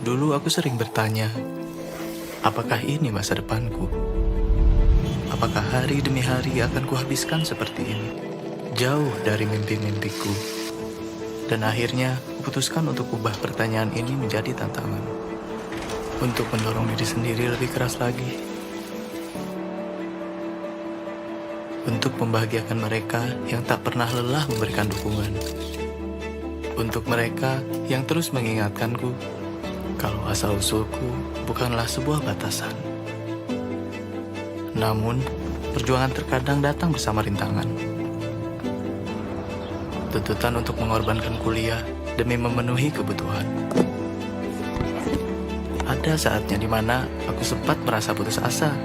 Dulu aku sering bertanya, apakah ini masa depanku? Apakah hari demi hari akan kuhabiskan seperti ini? Jauh dari mimpi-mimpiku. Dan akhirnya, kuputuskan untuk ubah pertanyaan ini menjadi tantangan. Untuk mendorong diri sendiri lebih keras lagi. Untuk membahagiakan mereka yang tak pernah lelah memberikan dukungan. Untuk mereka yang terus mengingatkanku kalau asal-usulku bukanlah sebuah batasan. Namun, perjuangan terkadang datang bersama rintangan. Tuntutan untuk mengorbankan kuliah demi memenuhi kebutuhan. Ada saatnya di mana aku sempat merasa putus asa.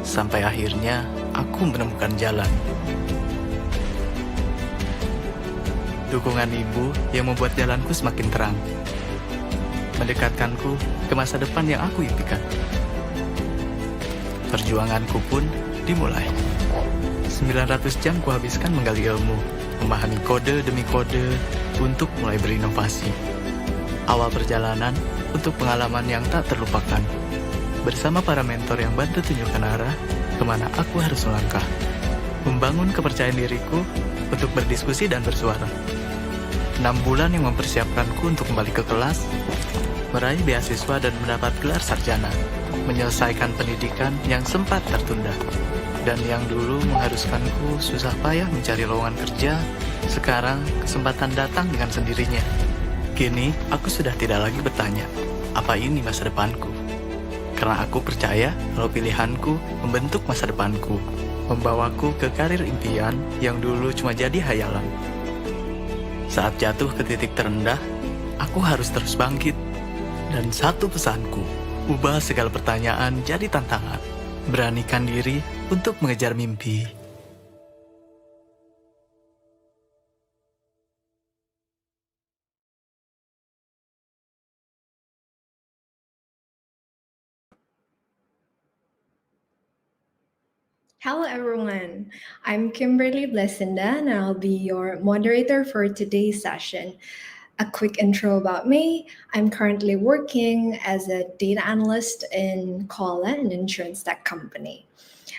Sampai akhirnya, aku menemukan jalan. Dukungan ibu yang membuat jalanku semakin terang. Mendekatkanku ke masa depan yang aku impikan. Perjuanganku pun dimulai. 900 jam kuhabiskan menggali ilmu, memahami kode demi kode untuk mulai berinovasi. Awal perjalanan untuk pengalaman yang tak terlupakan. Bersama para mentor yang bantu tunjukkan arah kemana aku harus melangkah. Membangun kepercayaan diriku untuk berdiskusi dan bersuara. 6 bulan yang mempersiapkanku untuk kembali ke kelas, meraih beasiswa dan mendapat gelar sarjana, menyelesaikan pendidikan yang sempat tertunda, dan yang dulu mengharuskanku susah payah mencari lowongan kerja, sekarang kesempatan datang dengan sendirinya. Kini, aku sudah tidak lagi bertanya, apa ini masa depanku? Karena aku percaya kalau pilihanku membentuk masa depanku, membawaku ke karir impian yang dulu cuma jadi hayalan. Saat jatuh ke titik terendah, aku harus terus bangkit. Dan satu pesanku, ubah segala pertanyaan jadi tantangan. Beranikan diri untuk mengejar mimpi. Hello, everyone. I'm Kimberly Blesinda, and I'll be your moderator for today's session. A quick intro about me: I'm currently working as a data analyst in Cola, an insurance tech company.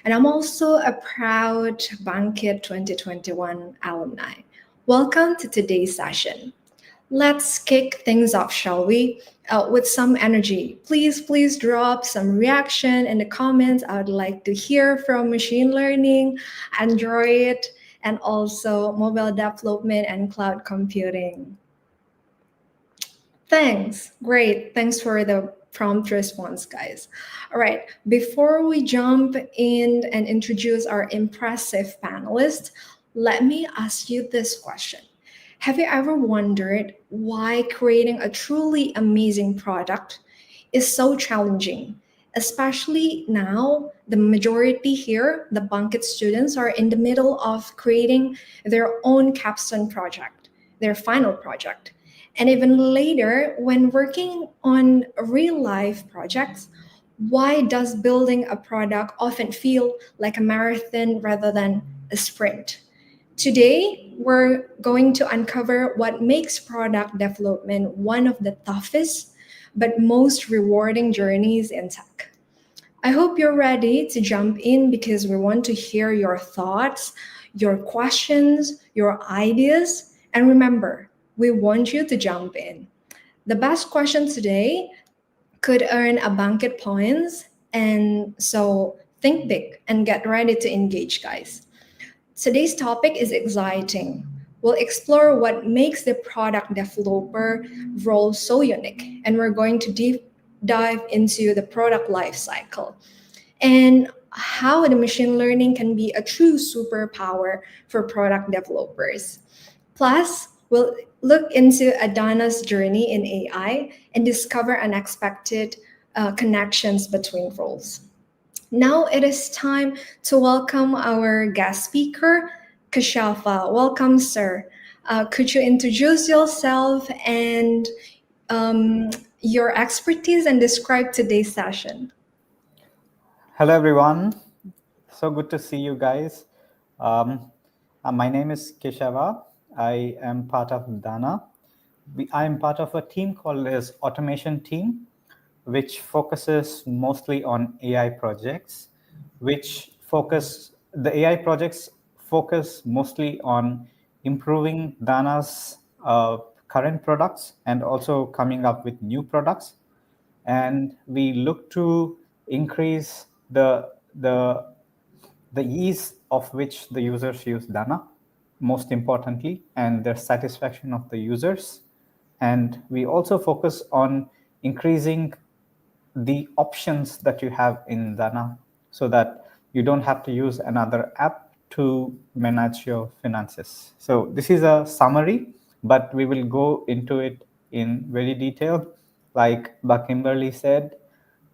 And I'm also a proud Bangkit 2021 alumni. Welcome to today's session. Let's kick things off, shall we? With some energy. Please drop some reaction in the comments. I would like to hear from machine learning, Android, and also mobile development and cloud computing. Thanks. Great. Thanks for the prompt response, guys. All right. Before we jump in and introduce our impressive panelists, let me ask you this question. Have you ever wondered why creating a truly amazing product is so challenging? Especially now, the majority here, the Bangkit students, are in the middle of creating their own capstone project, their final project. And even later, when working on real life projects, why does building a product often feel like a marathon rather than a sprint? Today, we're going to uncover what makes product development one of the toughest but most rewarding journeys in tech. I hope you're ready to jump in because we want to hear your thoughts, your questions, your ideas. And remember, we want you to jump in. The best question today could earn a Bangkit Points. And so think big and get ready to engage, guys. Today's topic is exciting. We'll explore what makes the product developer role so unique, and we're going to deep dive into the product lifecycle and how the machine learning can be a true superpower for product developers. Plus, we'll look into Adana's journey in AI and discover unexpected connections between roles. Now it is time to welcome our guest speaker, Keshava. Welcome, sir. Could you introduce yourself and um, your expertise and describe today's session? Hello, everyone. So good to see you guys. My name is Keshava. I am part of Dana. I am part of a team called as Automation Team, which focuses mostly on AI projects, the AI projects focus mostly on improving Dana's current products and also coming up with new products. And we look to increase the ease of which the users use Dana, most importantly, and the satisfaction of the users. And we also focus on increasing the options that you have in Dana so that you don't have to use another app to manage your finances. So this is a summary, but we will go into it in very detail. Like Kimberly said,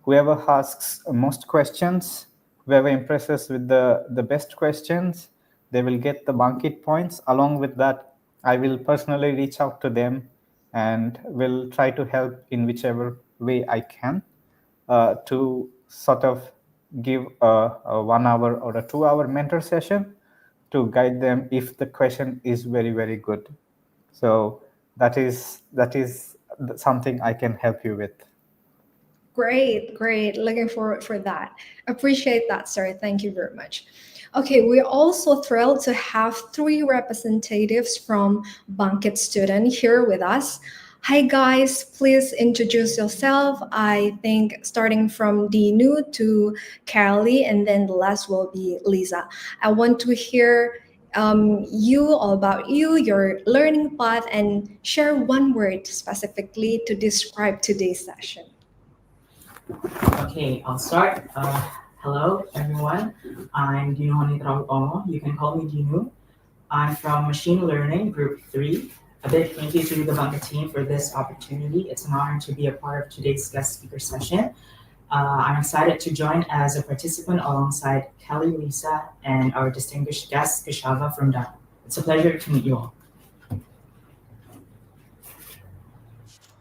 whoever asks most questions, whoever impresses with the best questions, they will get the Bangkit points. Along with that, I will personally reach out to them and will try to help in whichever way I can to sort of give a 1 hour or a 2 hour mentor session to guide them if the question is very, very good. So that is something I can help you with. Great. Looking forward for that. Appreciate that, sir. Thank you very much. Okay, we're also thrilled to have three representatives from Bangkit student here with us. Hi guys, please introduce yourself. I think starting from Dinu to Carly, and then the last will be Lisa. I want to hear you, all about you, your learning path, and share one word specifically to describe today's session. Okay, I'll start. Hello, everyone. I'm Dino Traveloka. You can call me Dino. I'm from Machine Learning Group 3. A big thank you to the Bangkit team for this opportunity. It's an honor to be a part of today's guest speaker session. I'm excited to join as a participant alongside Kelly, Lisa, and our distinguished guest, Keshava from Dhaka. It's a pleasure to meet you all.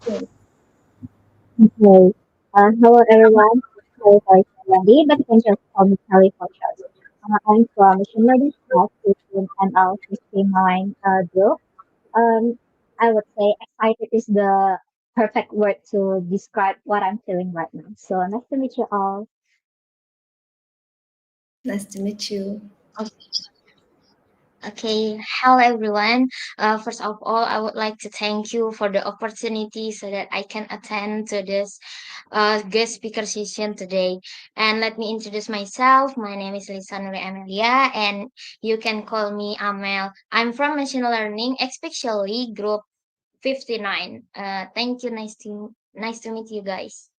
Okay. Hello everyone. Sorry for already, but you can just call me Kelly for short. I'm from machine learning class teaching ML streamline group. Um, I would say excited is the perfect word to describe what I'm feeling right now. So nice to meet you all. Nice to meet you. Okay, hello everyone. First of all, I would like to thank you for the opportunity so that I can attend to this guest speaker session today. And let me introduce myself. My name is Lisanuri Amelia, and you can call me Amel. I'm from machine learning, especially group 59. Thank you. Nice to meet you guys.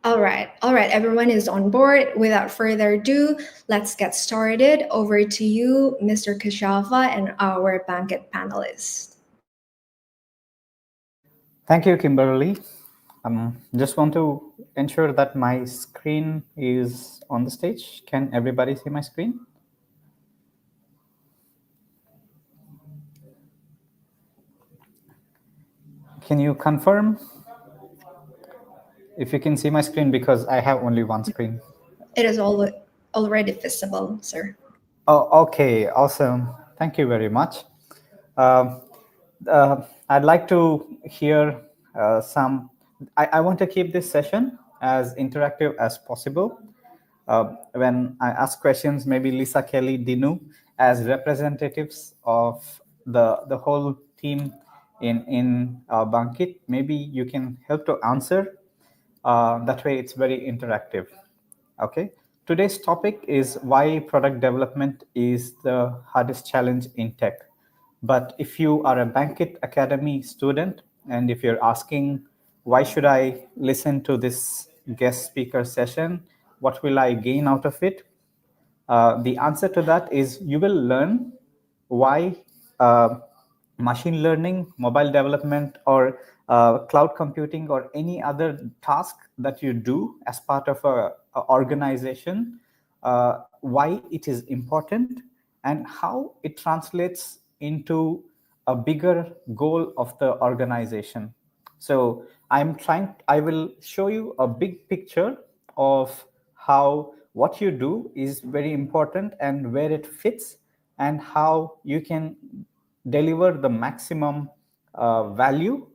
All right, everyone is on board. Without further ado, let's get started. Over to you, Mr. Keshava, and our Bangkit panelists. Thank you, Kimberly. Just want to ensure that my screen is on the stage. Can everybody see my screen? Can you confirm if you can see my screen, because I have only one screen? It is already visible, sir. Oh, okay, awesome. Thank you very much. Um, I'd like to hear some. I want to keep this session as interactive as possible. When I ask questions, maybe Lisa, Kelly, Dinu, as representatives of the whole team in Bangkit, maybe you can help to answer. That way, it's very interactive. Okay. Today's topic is why product development is the hardest challenge in tech. But if you are a Bankit Academy student and if you're asking, why should I listen to this guest speaker session? What will I gain out of it? The answer to that is you will learn why machine learning, mobile development, or cloud computing, or any other task that you do as part of a organization, why it is important, and how it translates into a bigger goal of the organization. So I will show you a big picture of how what you do is very important and where it fits, and how you can deliver the maximum value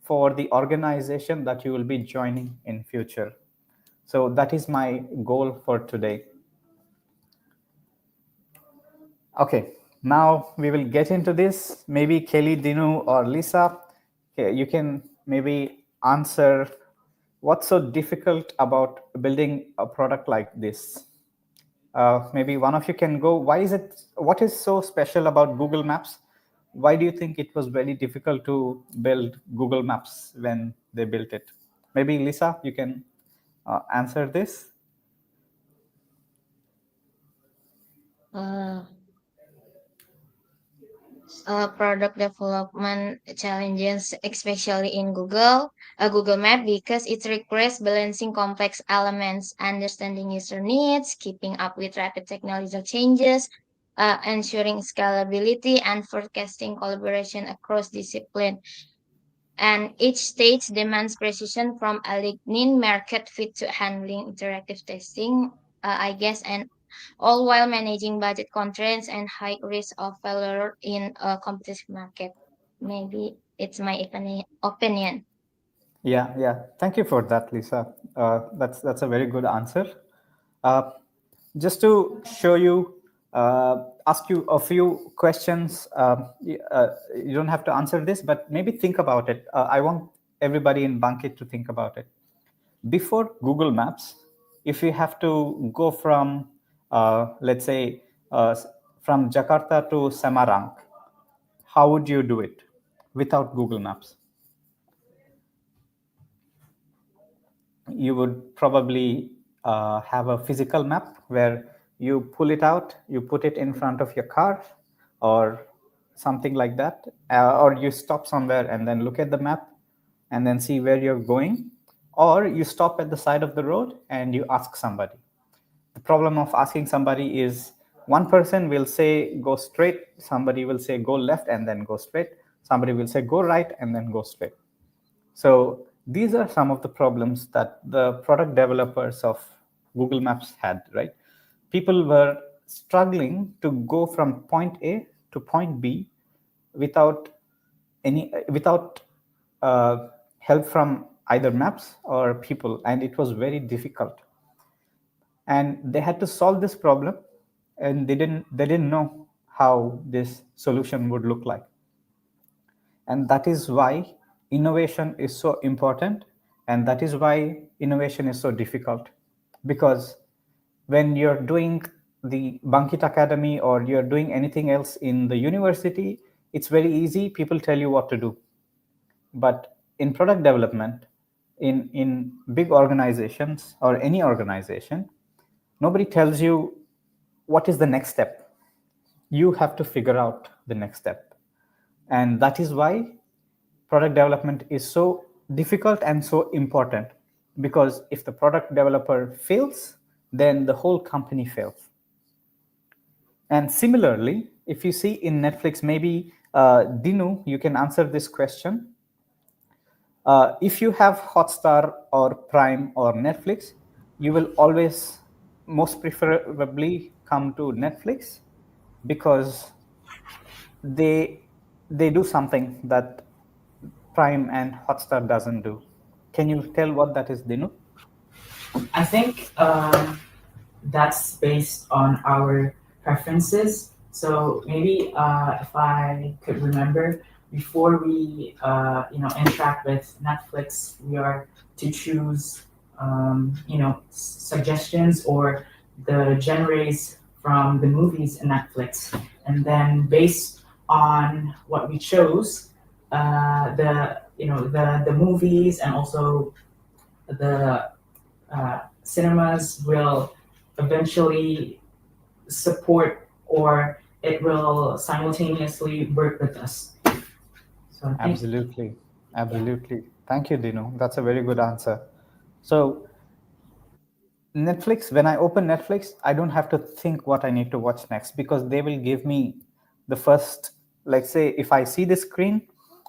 for the organization that you will be joining in future. So that is my goal for today. Okay, now we will get into this. Maybe Kelly, Dinu, or Lisa, okay, you can maybe answer what's so difficult about building a product like this. Maybe one of you can go. What is so special about Google Maps? Why do you think it was very difficult to build Google Maps when they built it? Maybe Lisa, you can answer this. Uh, Product development challenges, especially in Google Map, because it requires balancing complex elements, understanding user needs, keeping up with rapid technological changes, ensuring scalability, and forecasting collaboration across discipline. And each stage demands precision from a lignin market fit to handling interactive testing, I guess, and all while managing budget constraints and high risk of failure in a competitive market. Maybe it's my opinion. Yeah. Thank you for that, Lisa. That's a very good answer. Uh, just to show you, ask you a few questions. You don't have to answer this, but maybe think about it. I want everybody in Bankit to think about it. Before Google Maps, if you have to go from, let's say, from Jakarta to Semarang, how would you do it without Google Maps? You would probably have a physical map where you pull it out, you put it in front of your car, or something like that, or you stop somewhere and then look at the map and then see where you're going, or you stop at the side of the road and you ask somebody. The problem of asking somebody is one person will say go straight, somebody will say go left and then go straight, somebody will say go right and then go straight. So these are some of the problems that the product developers of Google Maps had, right? People were struggling to go from point A to point B without help from either maps or people, and it was very difficult. And they had to solve this problem, and they didn't know how this solution would look like. And that is why innovation is so important, and that is why innovation is so difficult. Because when you're doing the Bangkit Academy or you're doing anything else in the university, it's very easy. People tell you what to do. But in product development, in big organizations or any organization, nobody tells you what is the next step. You have to figure out the next step. And that is why product development is so difficult and so important, because if the product developer fails, then the whole company fails. And similarly, if you see in Netflix, maybe Dinu, you can answer this question. If you have Hotstar or Prime or Netflix, you will always most preferably come to Netflix, because they do something that Prime and Hotstar doesn't do. Can you tell what that is, Dinu? I think that's based on our preferences. So maybe if I could remember, before we interact with Netflix, we are to choose suggestions or the genres from the movies in Netflix, and then based on what we chose, the movies and also the cinemas will eventually support, or it will simultaneously work with us. So I think Absolutely. Absolutely. Thank you, Dino. That's a very good answer. So Netflix, when I open Netflix, I don't have to think what I need to watch next, because they will give me the first, like say, if I see the screen,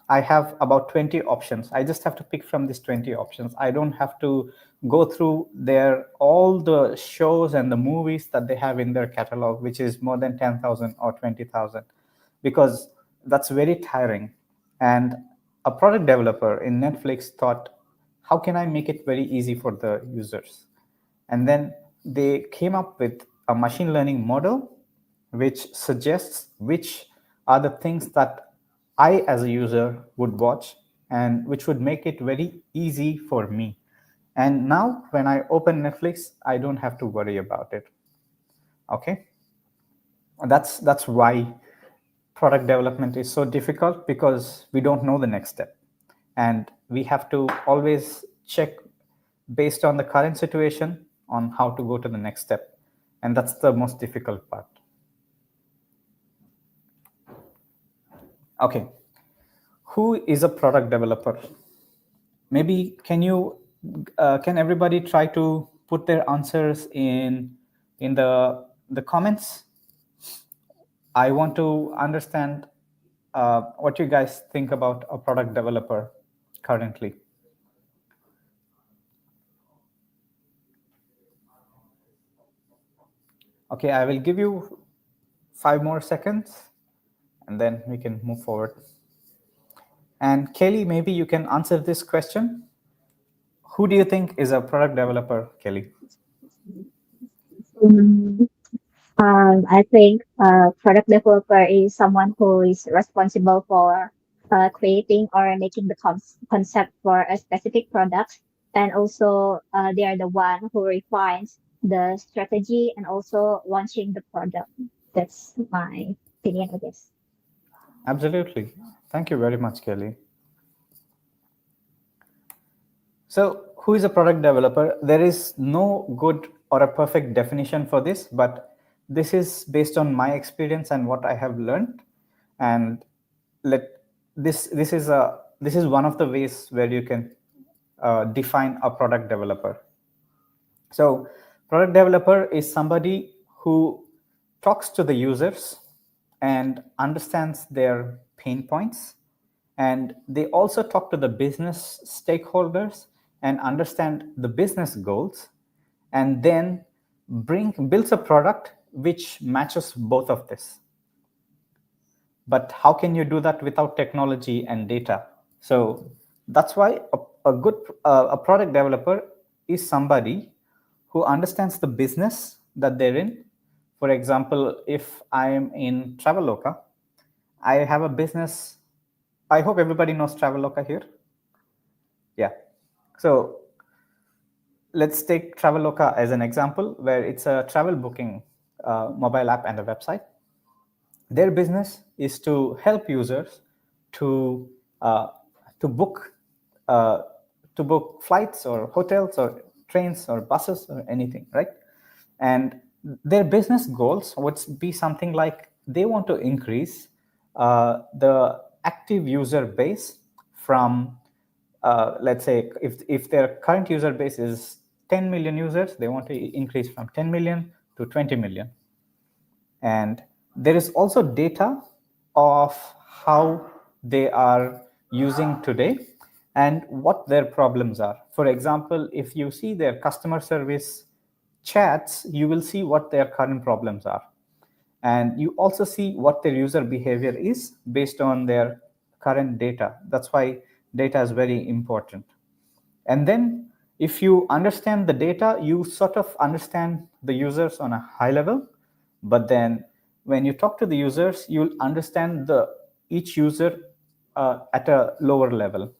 I have about 20 options. I just have to pick from these 20 options. I don't have to go through all the shows and the movies that they have in their catalog, which is more than 10,000 or 20,000, because that's very tiring. And a product developer in Netflix thought, how can I make it very easy for the users? And then they came up with a machine learning model which suggests which are the things that I, as a user, would watch, and which would make it very easy for me. And now when I open Netflix, I don't have to worry about it. Okay. That's why product development is so difficult, because we don't know the next step. And we have to always check based on the current situation on how to go to the next step. And that's the most difficult part. Okay. Who is a product developer? Maybe can everybody try to put their answers in the comments? I want to understand what you guys think about a product developer currently. Okay, I will give you 5 more seconds, and then we can move forward. And Kelly, maybe you can answer this question. Who do you think is a product developer, Kelly? Mm, I think product developer is someone who is responsible for creating or making the concept for a specific product, and also they are the one who refines the strategy and also launching the product. That's my opinion, I guess. Absolutely. Thank you very much, Kelly. So who is a product developer? There is no good or a perfect definition for this, but this is based on my experience and what I have learned. And this is one of the ways where you can define a product developer. So product developer is somebody who talks to the users and understands their pain points, and they also talk to the business stakeholders and understand the business goals, and then builds a product which matches both of this. But how can you do that without technology and data? So that's why a product developer is somebody who understands the business that they're in. For example, if I am in Traveloka, I have a business. I hope everybody knows Traveloka here. Yeah. So let's take Traveloka as an example, where it's a travel booking mobile app and a website. Their business is to help users to uh, to book uh, to book flights or hotels or trains or buses or anything, right? And their business goals would be something like they want to increase the active user base from let's say if their current user base is 10 million users, they want to increase from 10 million to 20 million. And there is also data of how they are using today and what their problems are. For example, if you see their customer service chats, you will see what their current problems are. And you also see what their user behavior is based on their current data. That's why data is very important. And then if you understand the data, you sort of understand the users on a high level. But then when you talk to the users, you'll understand each user at a lower level.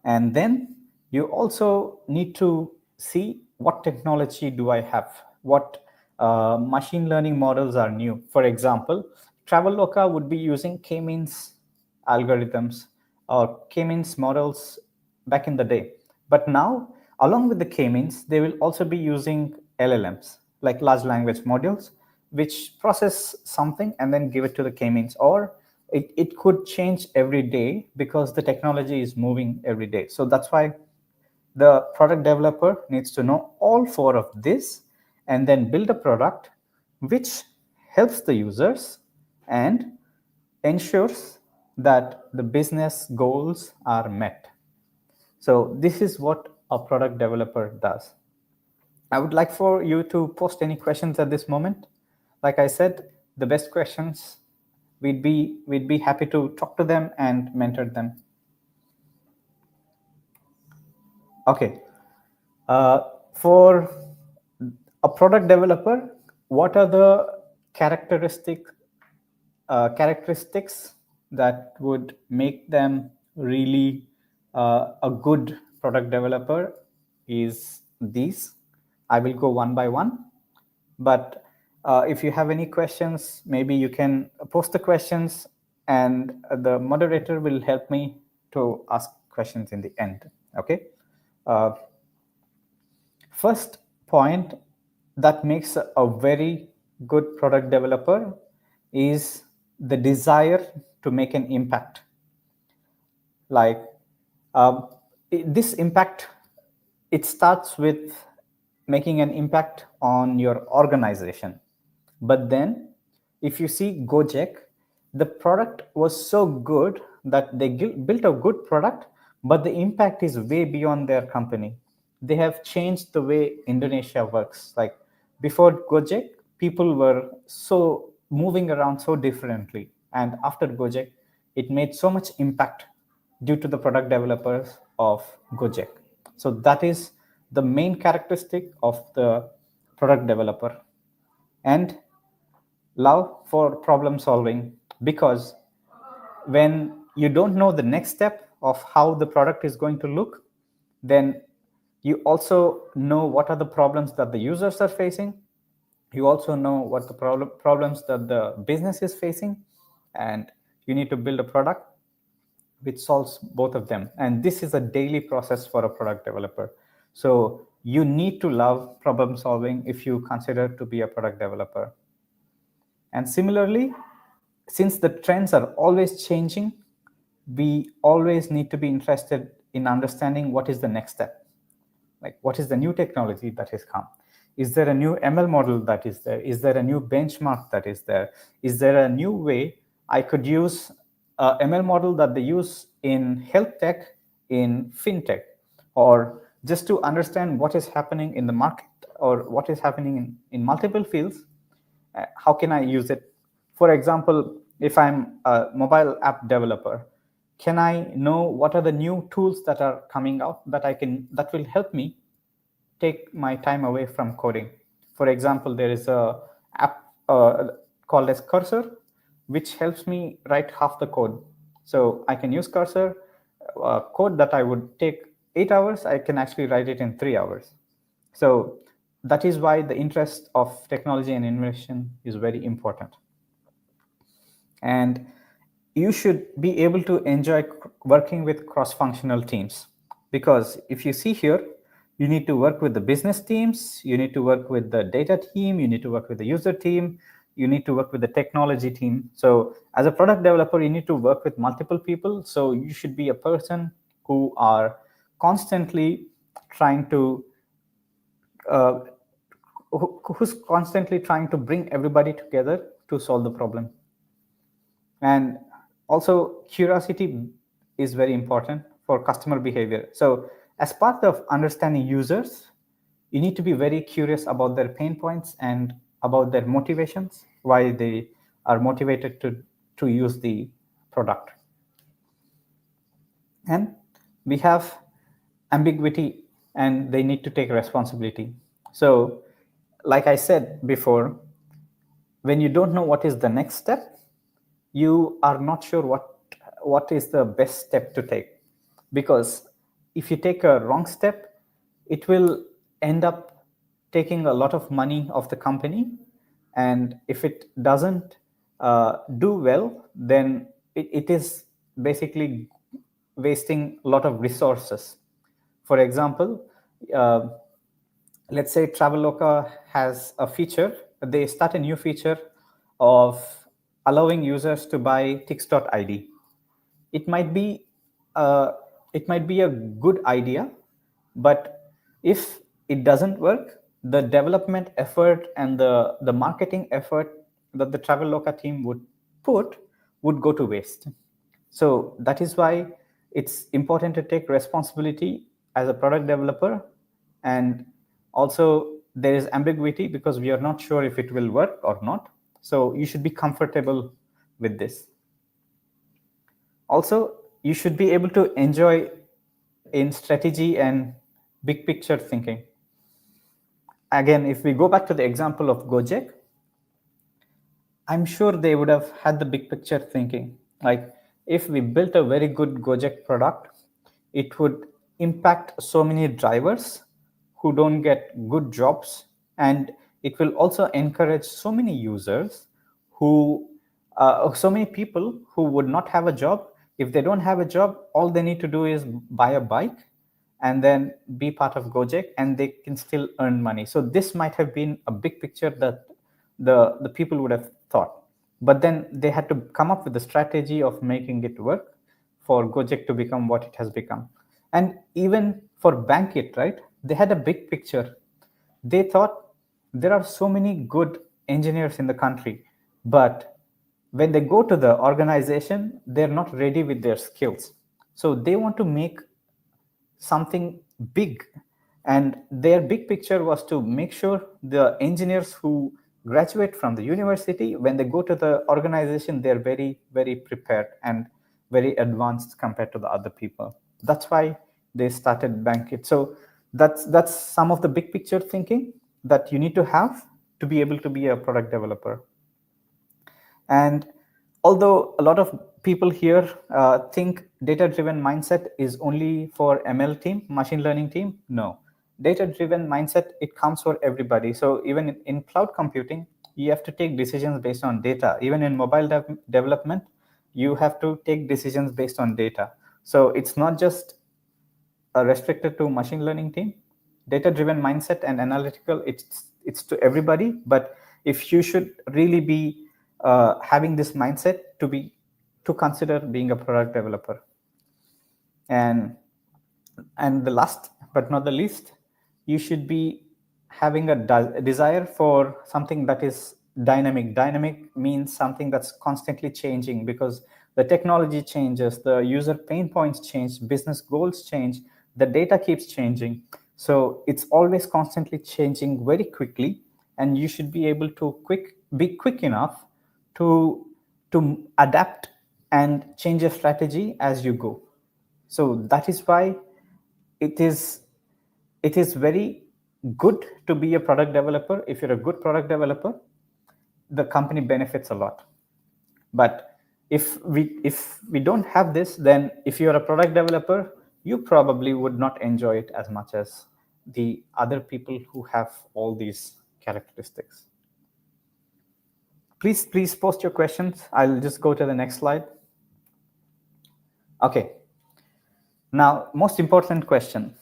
And then you also need to see what technology do I have, what machine learning models are new. For example, Traveloka would be using k-means algorithms or k-means models back in the day. But now, along with the k-means, they will also be using LLMs, like large language modules, which process something and then give it to the k-means. Or it could change every day because the technology is moving every day. So that's why the product developer needs to know all four of this and then build a product which helps the users and ensures that the business goals are met. So this is what a product developer does. I would like for you to post any questions at this moment. Like I said, the best questions, we'd be happy to talk to them and mentor them. Okay. For a product developer, what are the characteristics that would make them really a good product developer is these. I will go one by one, but if you have any questions, maybe you can post the questions and the moderator will help me to ask questions in the end. Okay. First point that makes a very good product developer is the desire to make an impact. Like this impact, it starts with making an impact on your organization. But then if you see Gojek, the product was so good that they built a good product, but the impact is way beyond their company. They have changed the way Indonesia works. Like before Gojek, people were so moving around so differently. And after Gojek, it made so much impact due to the product developers of Gojek. So that is the main characteristic of the product developer. And love for problem solving, because when you don't know the next step of how the product is going to look, then you also know what are the problems that the users are facing. You also know what the problems that the business is facing, and you need to build a product which solves both of them. And this is a daily process for a product developer. So you need to love problem solving if you consider to be a product developer. And similarly, since the trends are always changing, we always need to be interested in understanding what is the next step. Like, what is the new technology that has come? Is there a new ML model that is there? Is there a new benchmark that is there? Is there a new way I could use a ML model that they use in health tech, in fintech, or just to understand what is happening in the market or what is happening in multiple fields? How can I use it? For example, if I'm a mobile app developer, can I know what are the new tools that are coming out that will help me take my time away from coding? For example, there is a app called as Cursor, which helps me write half the code. So I can use Cursor, code that I would take 8 hours, I can actually write it in 3 hours. So that is why the interest of technology and innovation is very important. And you should be able to enjoy working with cross-functional teams, because if you see here, you need to work with the business teams, you need to work with the data team, you need to work with the user team, you need to work with the technology team. So as a product developer, you need to work with multiple people. So you should be a person who are constantly trying to who's constantly trying to bring everybody together to solve the problem. And also, curiosity is very important for customer behavior. So as part of understanding users, you need to be very curious about their pain points and about their motivations, why they are motivated to use the product. And we have ambiguity, and they need to take responsibility. So like I said before, when you don't know what is the next step, you are not sure what is the best step to take. Because if you take a wrong step, it will end up taking a lot of money of the company. And if it doesn't do well, then it is basically wasting a lot of resources. For example, let's say Traveloka has a feature, they start a new feature of allowing users to buy tix.id. It might be a good idea, but if it doesn't work, the development effort and the marketing effort that the Traveloka team would go to waste. So that is why it's important to take responsibility as a product developer. And also there is ambiguity because we are not sure if it will work or not. So you should be comfortable with this. Also, you should be able to enjoy in strategy and big picture thinking. Again, if we go back to the example of Gojek, I'm sure they would have had the big picture thinking. Like, if we built a very good Gojek product, it would impact so many drivers who don't get good jobs, and it will also encourage so many users so many people who would not have a job. If they don't have a job, all they need to do is buy a bike and then be part of Gojek, and they can still earn money. So this might have been a big picture that the people would have thought. But then they had to come up with a strategy of making it work for Gojek to become what it has become. And even for Bangkit, right? They had a big picture. They thought there are so many good engineers in the country, but when they go to the organization, they're not ready with their skills. So they want to make something big. And their big picture was to make sure the engineers who graduate from the university, when they go to the organization, they're very, very prepared and very advanced compared to the other people. That's why they started Bankit. So that's some of the big picture thinking that you need to have to be able to be a product developer. And although a lot of people here think data-driven mindset is only for ML team, machine learning team, no. Data-driven mindset, it comes for everybody. So even in cloud computing, you have to take decisions based on data. Even in mobile development, you have to take decisions based on data. So it's not just restricted to machine learning team. Data-driven mindset and analytical, it's to everybody. But if you should really be having this mindset to consider being a product developer. And the last but not the least, you should be having a desire for something that is dynamic. Dynamic means something that's constantly changing, because the technology changes, the user pain points change, business goals change, the data keeps changing. So it's always constantly changing very quickly, and you should be able to be quick enough to adapt and change your strategy as you go. So that is why it is very good to be a product developer. If you're a good product developer, the company benefits a lot. But if we don't have this, then if you're a product developer, you probably would not enjoy it as much as the other people who have all these characteristics. Please post your questions. I'll just go to the next slide. Okay. Now, most important question.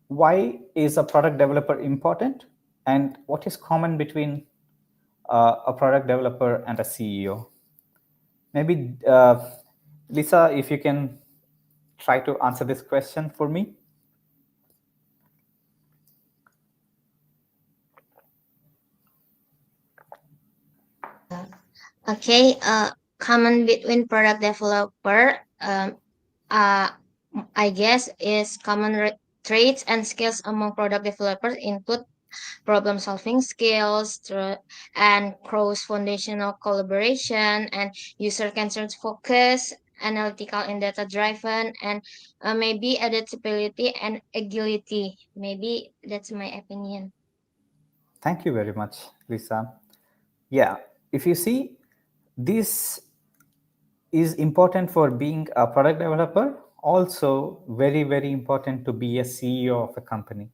Why is a product developer important, and what is common between a product developer and a CEO? Maybe Lisa, if you can try to answer this question for me. Okay, common between product developer, I guess, is common traits and skills among product developers include problem-solving skills and cross-foundational collaboration and user-centered focus, analytical and data-driven, and maybe adaptability and agility. Maybe that's my opinion. Thank you very much, Lisa. Yeah, if you see, this is important for being a product developer, also very, very important to be a CEO of a company.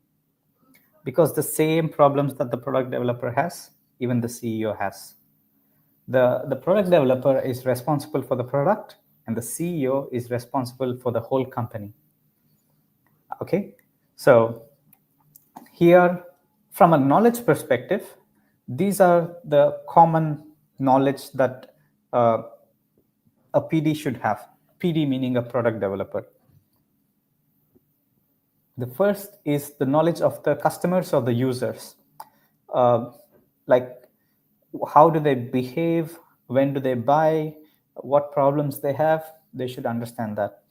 Because the same problems that the product developer has, even the CEO has. The product developer is responsible for the product, and the CEO is responsible for the whole company. Okay, so here, from a knowledge perspective, these are the common knowledge that a PD should have. PD meaning a product developer. The first is the knowledge of the customers or the users. Like, how do they behave? When do they buy? What problems they have? They should understand that.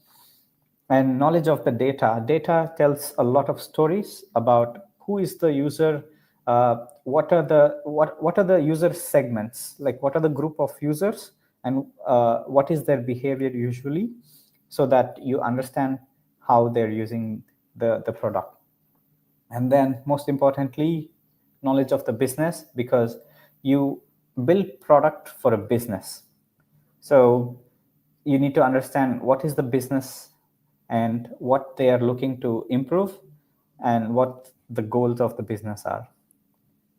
And knowledge of the data. Data tells a lot of stories about who is the user, what are the user segments, like what are the group of users, and what is their behavior usually, so that you understand how they're using the product. And then most importantly, knowledge of the business, because you build product for a business. So you need to understand what is the business and what they are looking to improve and what the goals of the business are.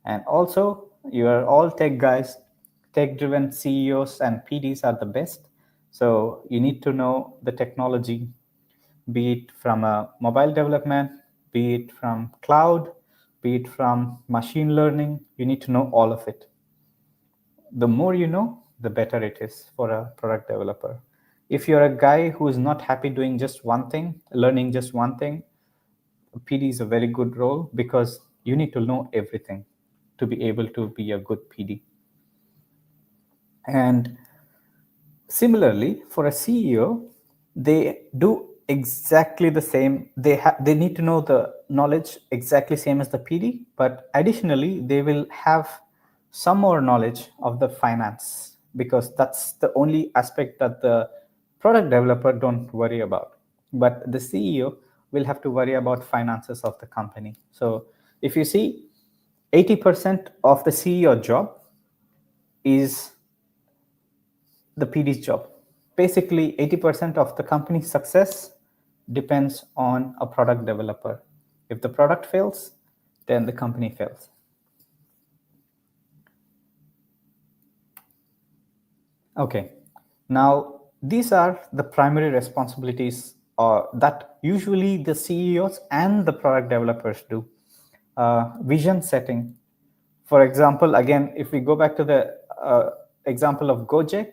And also, you are all tech guys. Tech-driven CEOs and PDs are the best. So you need to know the technology, be it from a mobile development, be it from cloud, be it from machine learning. You need to know all of it. The more you know, the better it is for a product developer. If you're a guy who is not happy doing just one thing, learning just one thing, PD is a very good role, because you need to know everything to be able to be a good PD. And similarly, for a CEO, they do exactly the same. They need to know the knowledge exactly same as the PD, but additionally, they will have some more knowledge of the finance, because that's the only aspect that the product developer don't worry about. But the CEO will have to worry about finances of the company. So if you see, 80% of the CEO job is the PD's job. Basically, 80% of the company's success depends on a product developer. If the product fails, then the company fails. Okay, now these are the primary responsibilities that usually the CEOs and the product developers do. Vision setting. For example, again, if we go back to the example of Gojek,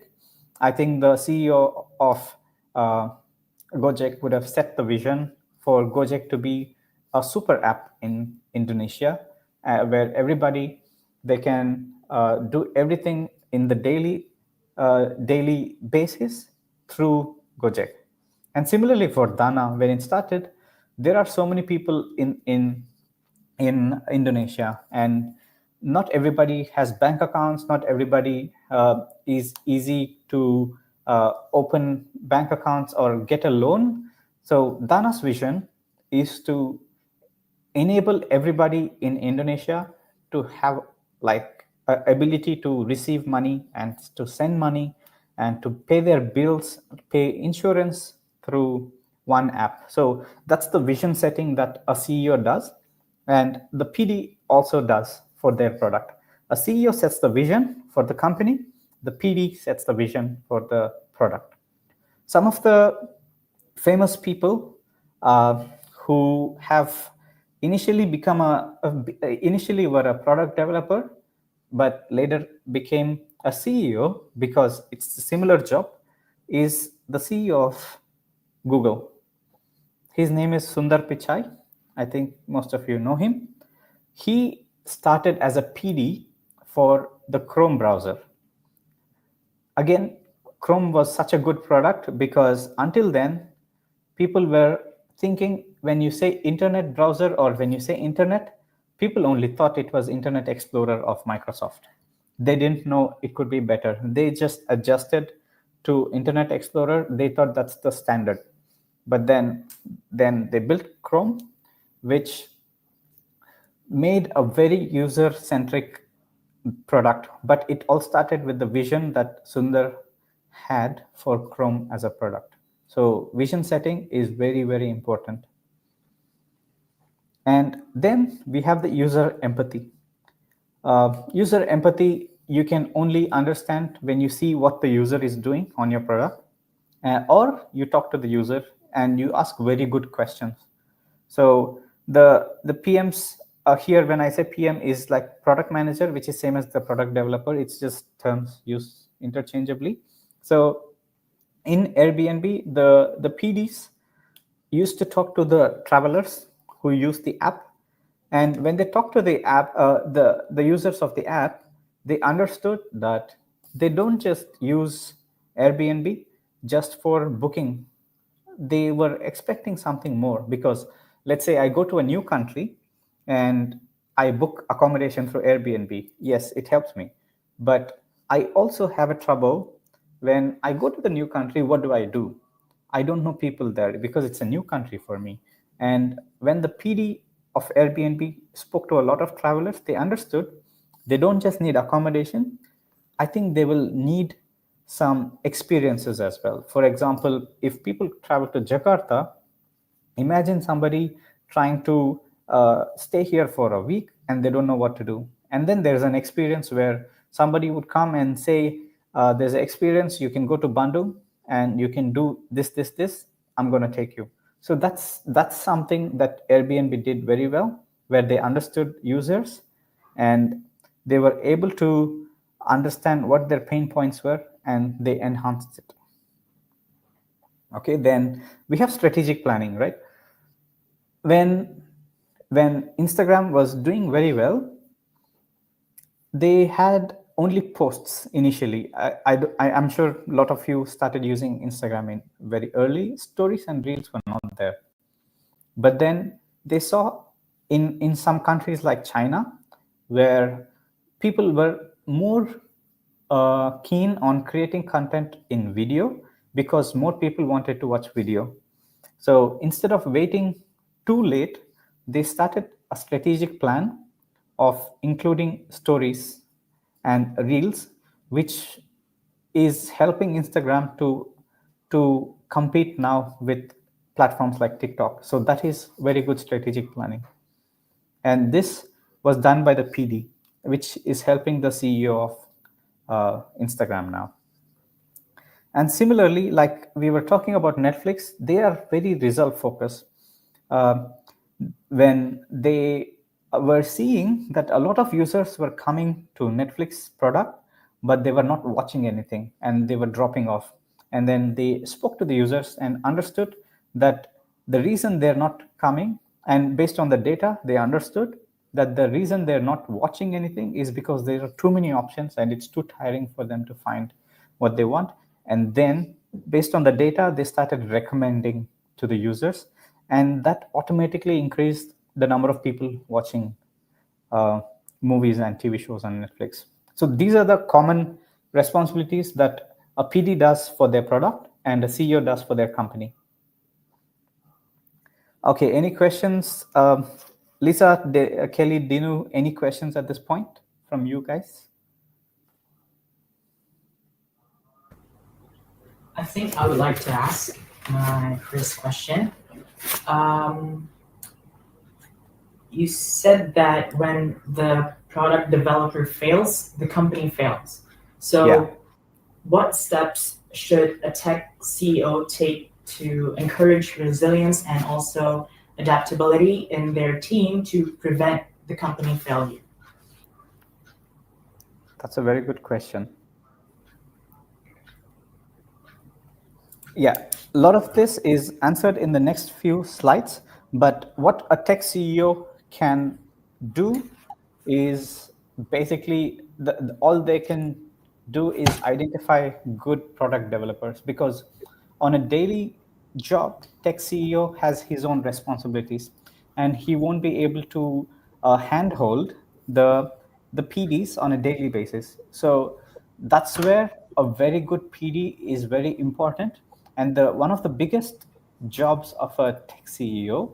I think the CEO of Gojek would have set the vision for Gojek to be a super app in Indonesia, where everybody they can do everything in the daily basis through Gojek. And similarly for Dana, when it started, there are so many people in Indonesia, and not everybody has bank accounts. Not everybody is easy to open bank accounts or get a loan. So Dana's vision is to enable everybody in Indonesia to have like ability to receive money and to send money and to pay their bills, pay insurance through one app. So that's the vision setting that a CEO does, and the PD also does for their product. A CEO sets the vision for the company, the PD sets the vision for the product. Some of the famous people who have initially initially were a product developer, but later became a CEO because it's a similar job, is the CEO of Google. His name is Sundar Pichai. I think most of you know him. He started as a PD for the Chrome browser. Again, Chrome was such a good product because until then, people were thinking when you say internet browser or when you say internet, people only thought it was Internet Explorer of Microsoft. They didn't know it could be better. They just adjusted to Internet Explorer. They thought that's the standard. But then they built Chrome, which made a very user-centric product. But it all started with the vision that Sundar had for Chrome as a product. So vision setting is very, very important. And then we have the user empathy. User empathy, you can only understand when you see what the user is doing on your product, or you talk to the user and you ask very good questions. So the PMs here, when I say PM, is like product manager, which is same as the product developer. It's just terms used interchangeably. So in Airbnb, the PDs used to talk to the travelers who use the app, and when they talk to the app, the users of the app, they understood that they don't just use Airbnb just for booking. They were expecting something more, because let's say I go to a new country and I book accommodation through Airbnb. Yes, it helps me, but I also have a trouble when I go to the new country. What do? I don't know people there because it's a new country for me. And when the PD of Airbnb spoke to a lot of travelers, they understood they don't just need accommodation. I think they will need some experiences as well. For example, if people travel to Jakarta, imagine somebody trying to stay here for a week and they don't know what to do. And then there's an experience where somebody would come and say, there's an experience, you can go to Bandung and you can do this, I'm going to take you. So that's something that Airbnb did very well, where they understood users and they were able to understand what their pain points were and they enhanced it. Okay, then we have strategic planning, right? When Instagram was doing very well, they had only posts initially. I'm sure a lot of you started using Instagram in very early. Stories and reels were not there. But then they saw in some countries like China, where people were more keen on creating content in video because more people wanted to watch video. So instead of waiting too late, they started a strategic plan of including stories and reels, which is helping Instagram to compete now with platforms like TikTok. So that is very good strategic planning. And this was done by the PD, which is helping the CEO of Instagram now. And similarly, like we were talking about Netflix, they are very result focused. When they were seeing that a lot of users were coming to Netflix product, but they were not watching anything and they were dropping off. And then they spoke to the users and understood that the reason they're not coming, and based on the data, they understood that the reason they're not watching anything is because there are too many options and it's too tiring for them to find what they want. And then based on the data, they started recommending to the users, and that automatically increased the number of people watching movies and TV shows on Netflix. So these are the common responsibilities that a PD does for their product and a CEO does for their company. Okay, any questions? Lisa, Kelly, Dinu, any questions at this point from you guys? I think I would like to ask my first question. You said that when the product developer fails, the company fails. So, Yeah. what steps should a tech CEO take to encourage resilience and also adaptability in their team to prevent the company failure? That's a very good question. Yeah, a lot of this is answered in the next few slides, but what a tech CEO can do is basically all they can do is identify good product developers, because on a daily job, tech CEO has his own responsibilities and he won't be able to handhold the PDs on a daily basis. So that's where a very good PD is very important. And one of the biggest jobs of a tech CEO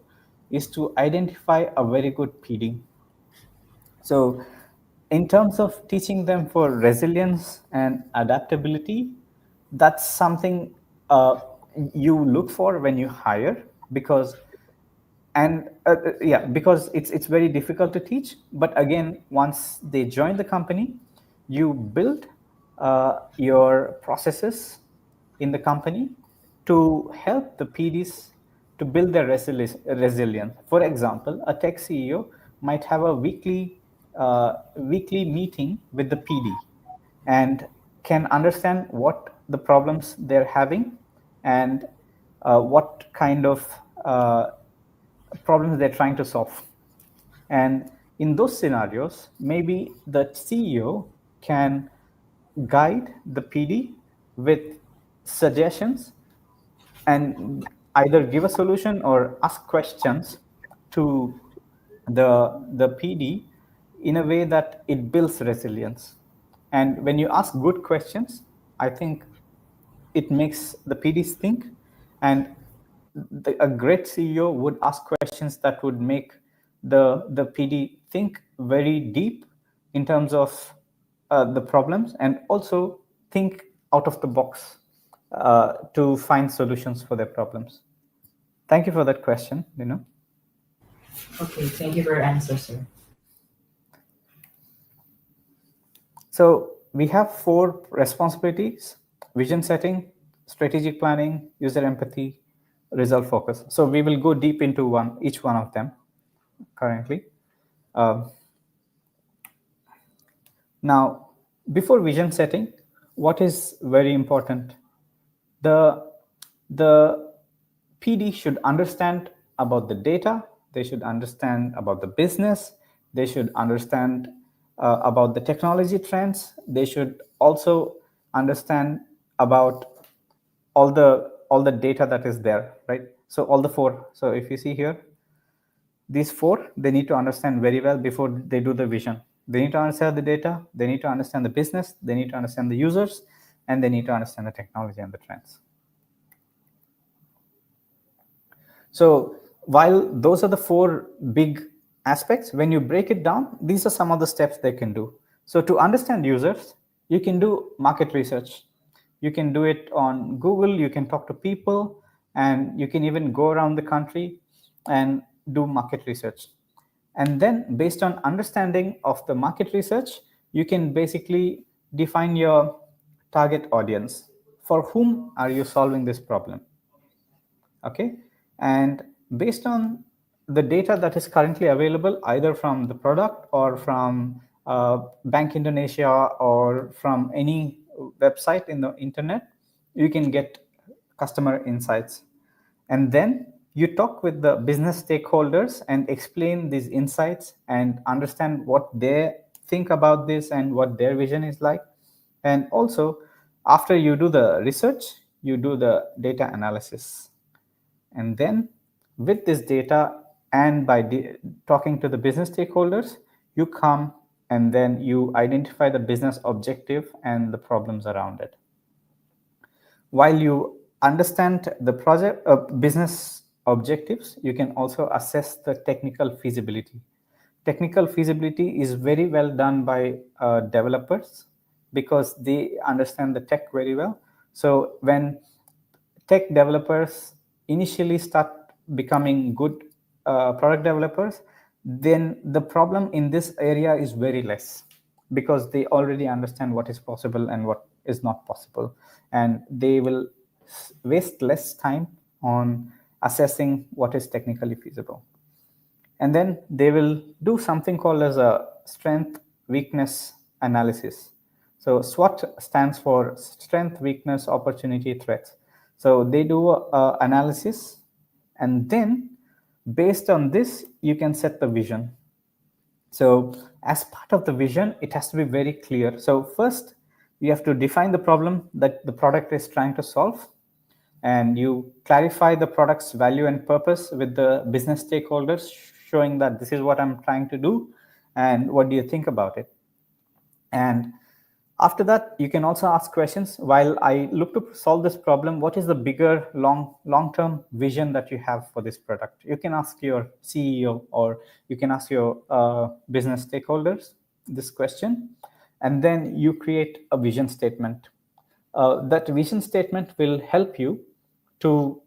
is to identify a very good PD. So in terms of teaching them for resilience and adaptability, that's something you look for when you hire, because because it's very difficult to teach. But again, once they join the company, you build your processes in the company to help the PDs to build their resilience. For example, a tech CEO might have a weekly meeting with the PD and can understand what the problems they're having and what kind of problems they're trying to solve. And in those scenarios, maybe the CEO can guide the PD with suggestions and either give a solution or ask questions to the PD in a way that it builds resilience. And when you ask good questions, I think it makes the PDs think, and a great CEO would ask questions that would make the PD think very deep in terms of the problems, and also think out of the box to find solutions for their problems. Thank you for that question, Okay, thank you for your answer, sir. So we have 4 responsibilities: vision setting, strategic planning, user empathy, result focus. So we will go deep into each one of them currently. Now, before vision setting, what is very important? The PD should understand about the data, they should understand about the business, they should understand about the technology trends, they should also understand about all the data that is there, right? So all the 4. So if you see here, these 4, they need to understand very well before they do the vision. They need to understand the data, they need to understand the business, they need to understand the users, and they need to understand the technology and the trends. So while those are the 4 big aspects, when you break it down, these are some of the steps they can do. So to understand users, you can do market research. You can do it on Google, you can talk to people, and you can even go around the country and do market research. And then based on understanding of the market research, you can basically define your target audience. For whom are you solving this problem? Okay, and based on the data that is currently available, either from the product or from Bank Indonesia or from any website in the internet, you can get customer insights. And then you talk with the business stakeholders and explain these insights and understand what they think about this and what their vision is like. And also, after you do the research, you do the data analysis. And then with this data and by talking to the business stakeholders, you come and then you identify the business objective and the problems around it. While you understand the project business objectives, you can also assess the technical feasibility. Technical feasibility is very well done by developers because they understand the tech very well. So when tech developers initially start becoming good product developers, then the problem in this area is very less because they already understand what is possible and what is not possible, and they will waste less time on assessing what is technically feasible. And then they will do something called as a strength weakness analysis. So SWOT stands for strength, weakness, opportunity, threats. So they do analysis, and then based on this you can set the vision. So as part of the vision, it has to be very clear. So first you have to define the problem that the product is trying to solve, and you clarify the product's value and purpose with the business stakeholders, showing that this is what I'm trying to do and what do you think about it. And after that, you can also ask questions. While I look to solve this problem, what is the bigger long-term vision that you have for this product? You can ask your CEO or you can ask your business stakeholders this question, and then you create a vision statement. That vision statement will help you to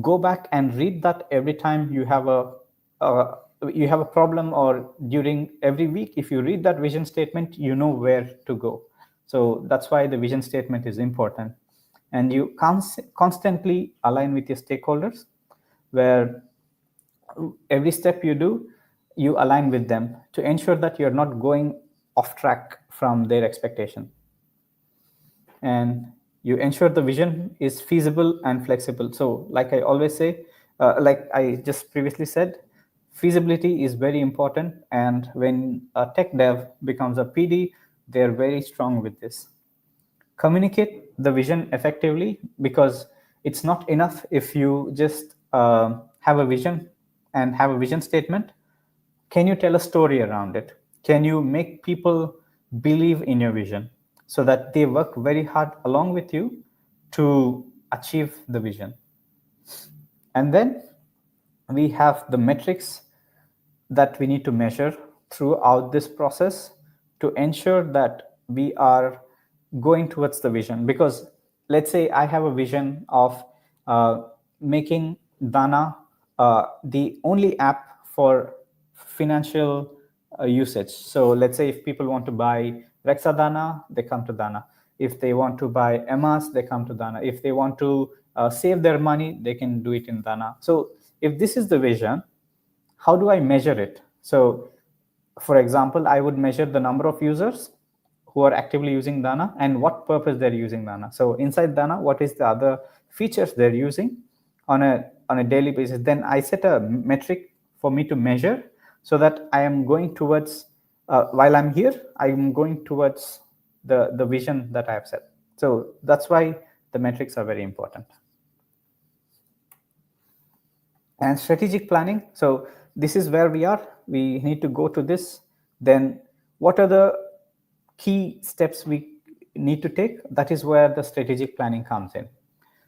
go back and read that every time you have a problem, or during every week. If you read that vision statement, you know where to go. So that's why the vision statement is important. And you constantly align with your stakeholders, where every step you do, you align with them to ensure that you're not going off track from their expectation. And you ensure the vision is feasible and flexible. So like I always say, like I just previously said, feasibility is very important. And when a tech dev becomes a PD, they're very strong with this. Communicate the vision effectively, because it's not enough if you just have a vision and have a vision statement. Can you tell a story around it? Can you make people believe in your vision so that they work very hard along with you to achieve the vision? And then we have the metrics that we need to measure throughout this process to ensure that we are going towards the vision. Because let's say I have a vision of making Dana the only app for financial usage. So let's say if people want to buy Rexa Dana, they come to Dana. If they want to buy Emas, they come to Dana. If they want to save their money, they can do it in Dana. So if this is the vision, how do I measure it? So for example, I would measure the number of users who are actively using Dana and what purpose they're using Dana. So inside Dana, what is the other features they're using on a daily basis? Then I set a metric for me to measure, so that I am going towards, while I'm here, I'm going towards the vision that I have set. So that's why the metrics are very important. And strategic planning. So this is where we are. We need to go to this. Then what are the key steps we need to take? That is where the strategic planning comes in.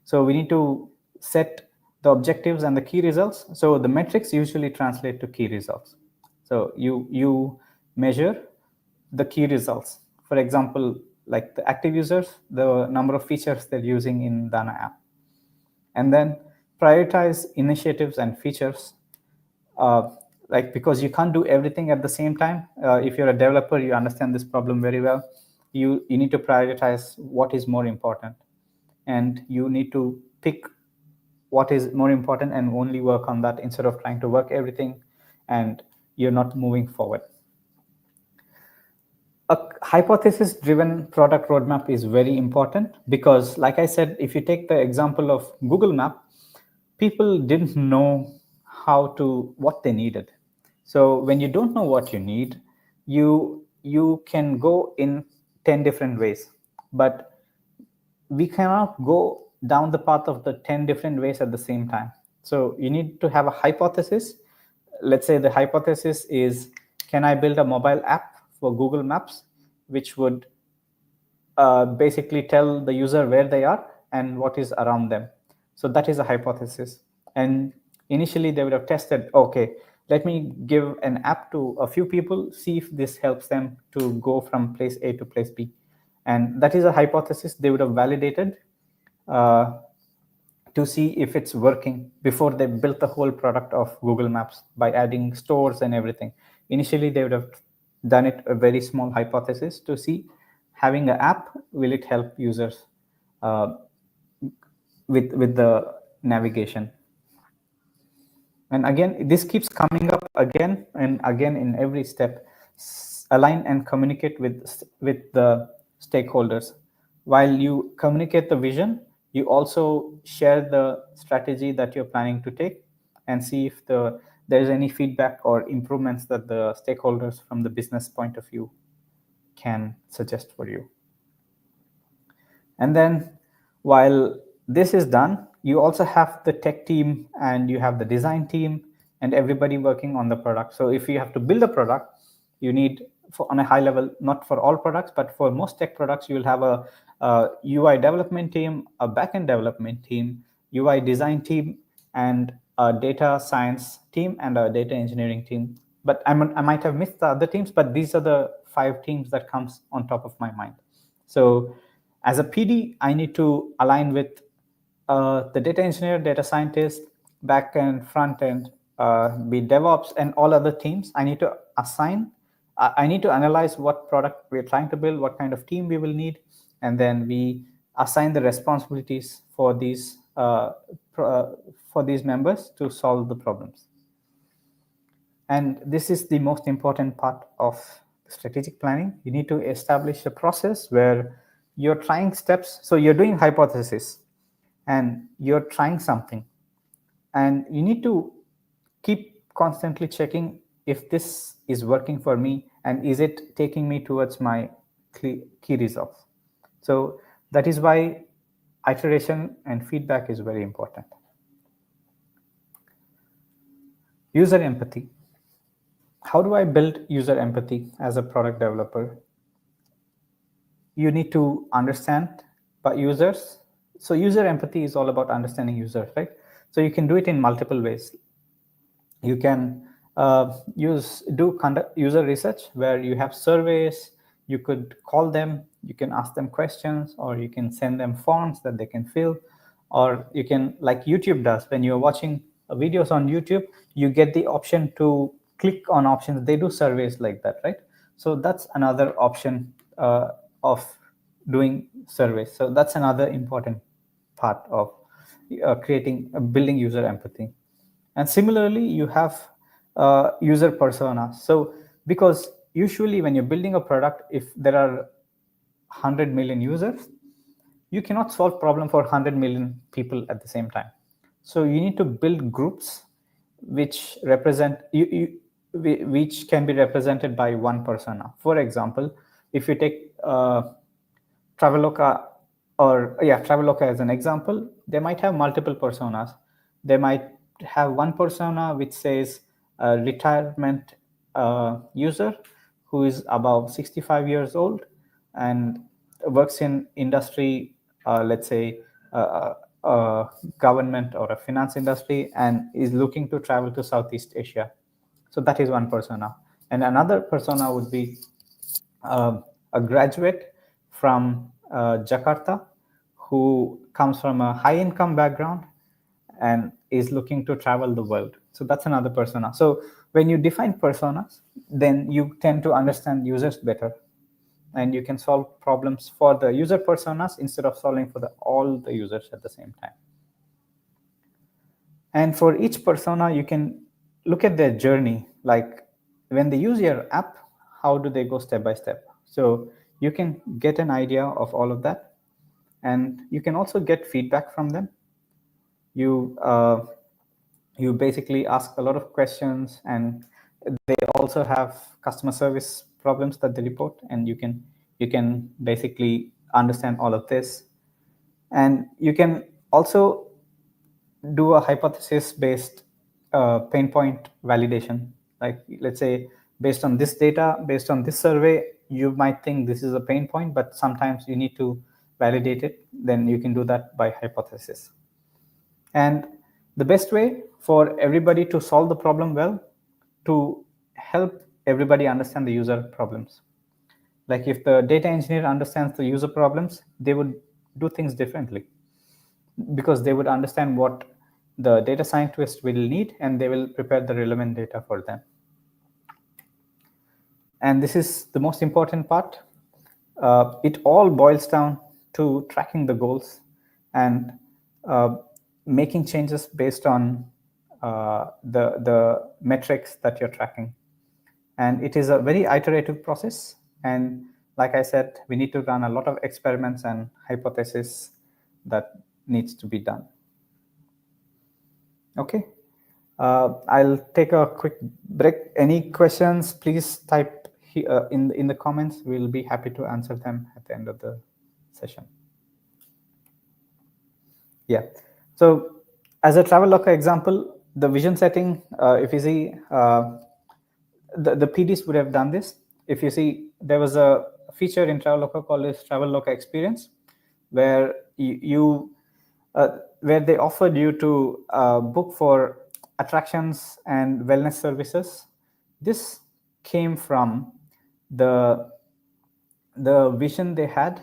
So we need to set the objectives and the key results. So the metrics usually translate to key results. So you measure the key results. For example, like the active users, the number of features they're using in Dana app. And then prioritize initiatives and features, like, because you can't do everything at the same time. If you're a developer, you understand this problem very well. You need to prioritize what is more important, and you need to pick what is more important and only work on that, instead of trying to work everything and you're not moving forward. A hypothesis driven product roadmap is very important because, like I said, if you take the example of Google Map, people didn't know what they needed. So when you don't know what you need, you can go in 10 different ways, but we cannot go down the path of the 10 different ways at the same time. So you need to have a hypothesis. Let's say the hypothesis is, can I build a mobile app for Google Maps, which would basically tell the user where they are and what is around them. So that is a hypothesis. And initially they would have tested, okay, let me give an app to a few people, see if this helps them to go from place A to place B. And that is a hypothesis they would have validated to see if it's working before they built the whole product of Google Maps by adding stores and everything. Initially, they would have done it a very small hypothesis to see, having an app, will it help users with the navigation. And again, this keeps coming up again and again in every step. Align and communicate with the stakeholders. While you communicate the vision, you also share the strategy that you're planning to take and see if there's any feedback or improvements that the stakeholders from the business point of view can suggest for you. And then while this is done, you also have the tech team and you have the design team and everybody working on the product. So if you have to build a product, you need, on a high level, not for all products, but for most tech products, you will have a UI development team, a backend development team, UI design team, and a data science team and a data engineering team. But I might have missed the other teams, but these are the 5 teams that comes on top of my mind. So as a PD, I need to align with the data engineer, data scientist, back end, front end, be DevOps, and all other teams. I need to assign. I need to analyze what product we're trying to build, what kind of team we will need, and then we assign the responsibilities for these members to solve the problems. And this is the most important part of strategic planning. You need to establish a process where you're trying steps. So you're doing hypothesis and you're trying something. And you need to keep constantly checking if this is working for me and is it taking me towards my key results. So that is why iteration and feedback is very important. User empathy. How do I build user empathy as a product developer? You need to understand users. So user empathy is all about understanding users, right? So you can do it in multiple ways. You can conduct user research where you have surveys. You could call them, you can ask them questions, or you can send them forms that they can fill, or you can, like YouTube does, when you're watching videos on YouTube, you get the option to click on options. They do surveys like that, right? So that's another option of doing surveys. So that's another important part of building user empathy. And similarly, you have user personas. So because usually when you're building a product, if there are 100 million users, you cannot solve problem for 100 million people at the same time. So you need to build groups which represent which can be represented by one persona. For example, if you take Traveloka Traveloka as an example, they might have multiple personas. They might have one persona which says retirement user who is above 65 years old and works in industry, let's say government or a finance industry, and is looking to travel to Southeast Asia. So that is one persona. And another persona would be a graduate from Jakarta who comes from a high income background and is looking to travel the world. So that's another persona. So when you define personas, then you tend to understand users better and you can solve problems for the user personas instead of solving for all the users at the same time. And for each persona, you can look at their journey. Like when they use your app, how do they go step by step? So you can get an idea of all of that, and you can also get feedback from them. You you basically ask a lot of questions, and they also have customer service problems that they report, and you can basically understand all of this. And you can also do a hypothesis based pain point validation. Like, let's say, based on this data, based on this survey, you might think this is a pain point, but sometimes you need to validate it. Then you can do that by hypothesis. And the best way for everybody to solve the problem well, to help everybody understand the user problems. Like, if the data engineer understands the user problems, they would do things differently, because they would understand what the data scientist will need, and they will prepare the relevant data for them. And this is the most important part. It all boils down to tracking the goals and making changes based on the metrics that you're tracking. And it is a very iterative process. And like I said, we need to run a lot of experiments and hypotheses that needs to be done. Okay. I'll take a quick break. Any questions, please type here in the comments. We'll be happy to answer them at the end of the session. Yeah. So as a Traveloka example, the vision setting, if you see, the PDs would have done this. If you see, there was a feature in Traveloka called as Traveloka Experience, where where they offered you to book for attractions and wellness services. This came from the vision they had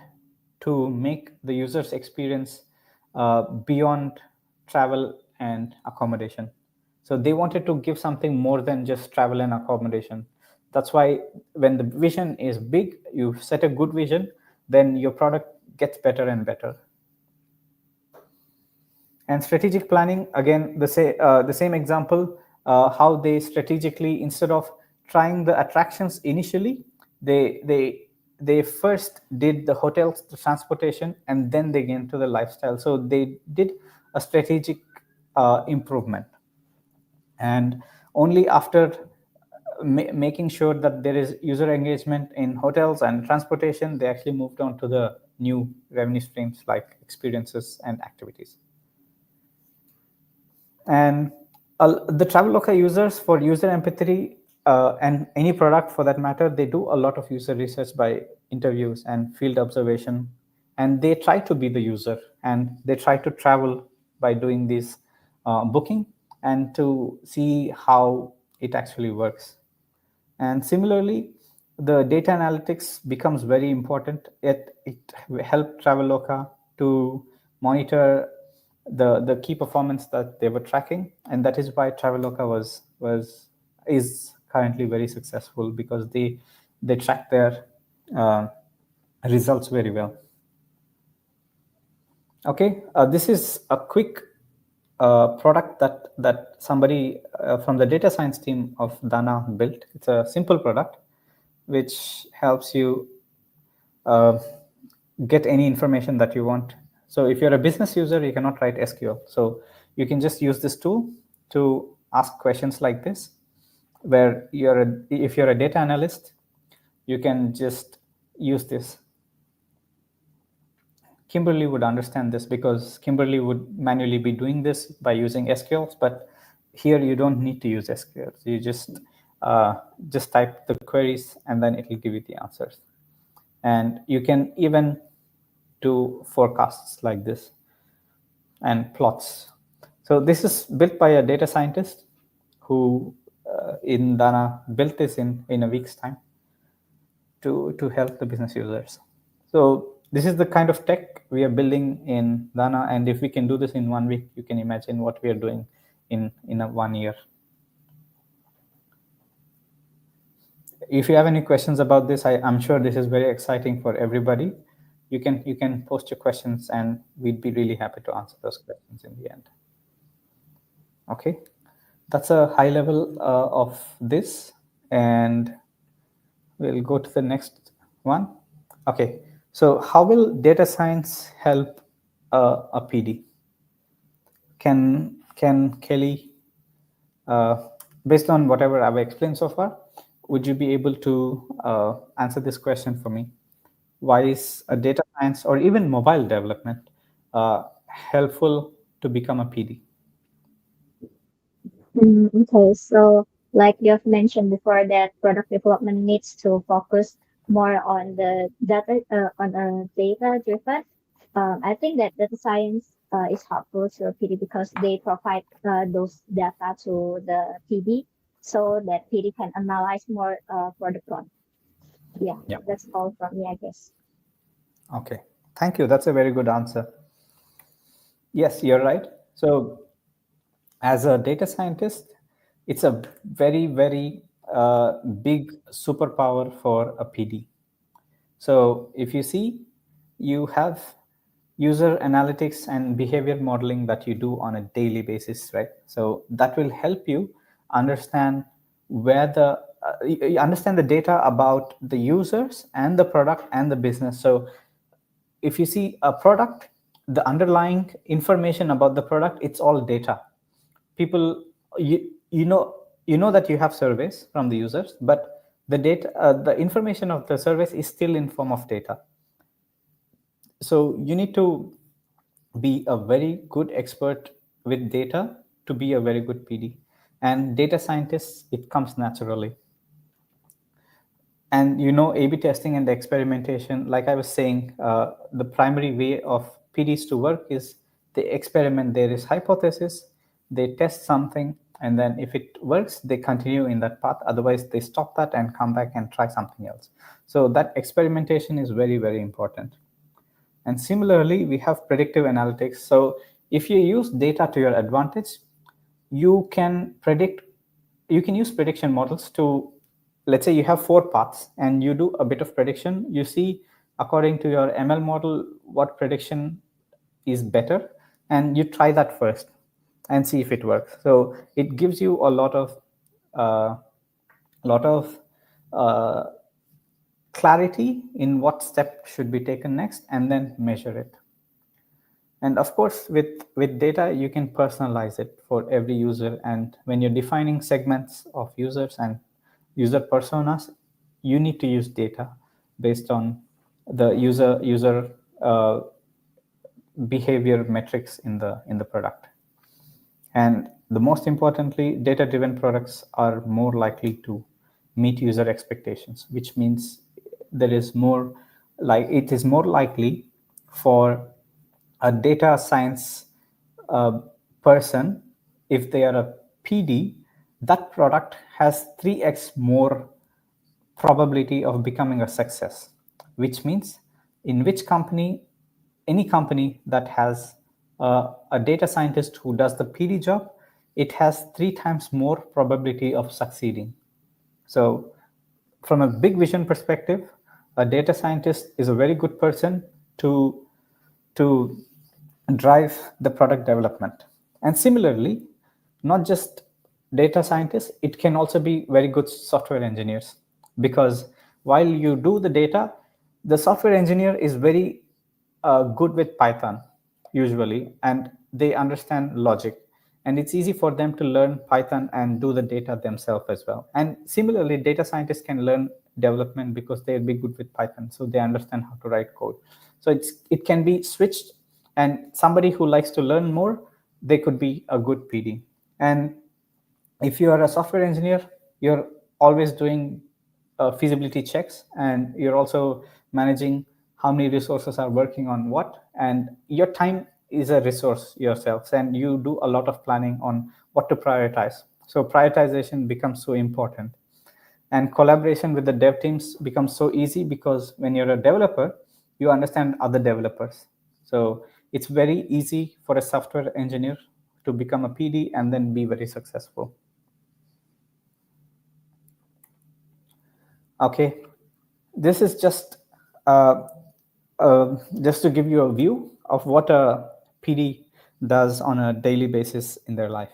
to make the user's experience beyond travel and accommodation. So they wanted to give something more than just travel and accommodation. That's why when the vision is big, you set a good vision, then your product gets better and better. And strategic planning, again, the same example, how they strategically, instead of trying the attractions initially, they first did the hotels, the transportation, and then they get into the lifestyle. So they did a strategic improvement. And only after making sure that there is user engagement in hotels and transportation, they actually moved on to the new revenue streams like experiences and activities. And the Traveloka users, for user empathy and any product for that matter, they do a lot of user research by interviews and field observation, and they try to be the user, and they try to travel by doing this booking and to see how it actually works. And similarly, the data analytics becomes very important. It helped Traveloka to monitor the key performance that they were tracking, and that is why Traveloka is currently very successful, because they track their results very well. Okay, this is a quick product that somebody from the data science team of Dana built. It's a simple product which helps you get any information that you want. So if you're a business user, you cannot write SQL. So you can just use this tool to ask questions like this, where if you're a data analyst, you can just use this. Kimberly would understand this, because Kimberly would manually be doing this by using SQLs, but here you don't need to use SQLs. You just type the queries, and then it will give you the answers. And you can even do forecasts like this and plots. So this is built by a data scientist who in Dana built this in a week's time to help the business users. So this is the kind of tech we are building in Dana, and if we can do this in 1 week, you can imagine what we are doing in 1 year. If you have any questions about this, I'm sure this is very exciting for everybody. You can post your questions, and we'd be really happy to answer those questions in the end. Okay, that's a high level of this, and we'll go to the next One? Okay. So how will data science help a PD? Can Kelly, based on whatever I've explained so far, would you be able to answer this question for me? Why is a data science or even mobile development helpful to become a PD? Okay, so like you have mentioned before, that product development needs to focus more on the data, on a data driven. I think that data science is helpful to PD because they provide those data to the PD so that PD can analyze more for the product. Yeah, Yeah. that's all from me, I guess. Okay. Thank you. That's a very good answer. Yes, you're right. So as a data scientist, it's a very, very big superpower for a PD. So if you see, you have user analytics and behavior modeling that you do on a daily basis, right? So that will help you understand where you understand the data about the users and the product and the business. So if you see a product, the underlying information about the product, it's all data. People, you know that you have surveys from the users, but the data, the information of the surveys is still in form of data. So you need to be a very good expert with data to be a very good PD. And data scientists, it comes naturally. And A/B testing and the experimentation, like I was saying, the primary way of PDs to work is they experiment. There is hypothesis, they test something, and then if it works, they continue in that path. Otherwise, they stop that and come back and try something else. So that experimentation is very, very important. And similarly, we have predictive analytics. So if you use data to your advantage, you can predict, you can use prediction models to, let's say you have 4 paths and you do a bit of prediction. You see, according to your ML model, what prediction is better, and you try that first and see if it works. So it gives you a uh, lot of uh, clarity in what step should be taken next, and then measure it. And of course, with data, you can personalize it for every user. And when you're defining segments of users and user personas, you need to use data based on the user behavior metrics in the product. And the most importantly, data-driven products are more likely to meet user expectations, which means there is more, like it is more likely for a data science uh, person, if they are a PD, that product has 3x more probability of becoming a success, which means in which company, any company that has a data scientist who does the PD job, it has 3 times more probability of succeeding. So from a big vision perspective, a data scientist is a very good person to drive the product development. And similarly, not just data scientists, it can also be very good software engineers, because while you do the data, the software engineer is very good with Python usually, and they understand logic, and it's easy for them to learn Python and do the data themselves as well. And similarly, data scientists can learn development because they'll be good with Python, so they understand how to write code. So it can be switched, and somebody who likes to learn more, they could be a good PD. And if you are a software engineer, you're always doing feasibility checks, and you're also managing how many resources are working on what, and your time is a resource yourselves, and you do a lot of planning on what to prioritize. So prioritization becomes so important, and collaboration with the dev teams becomes so easy, because when you're a developer, you understand other developers. So it's very easy for a software engineer to become a PD and then be very successful. Okay, this is uh, just to give you a view of what a PD does on a daily basis in their life,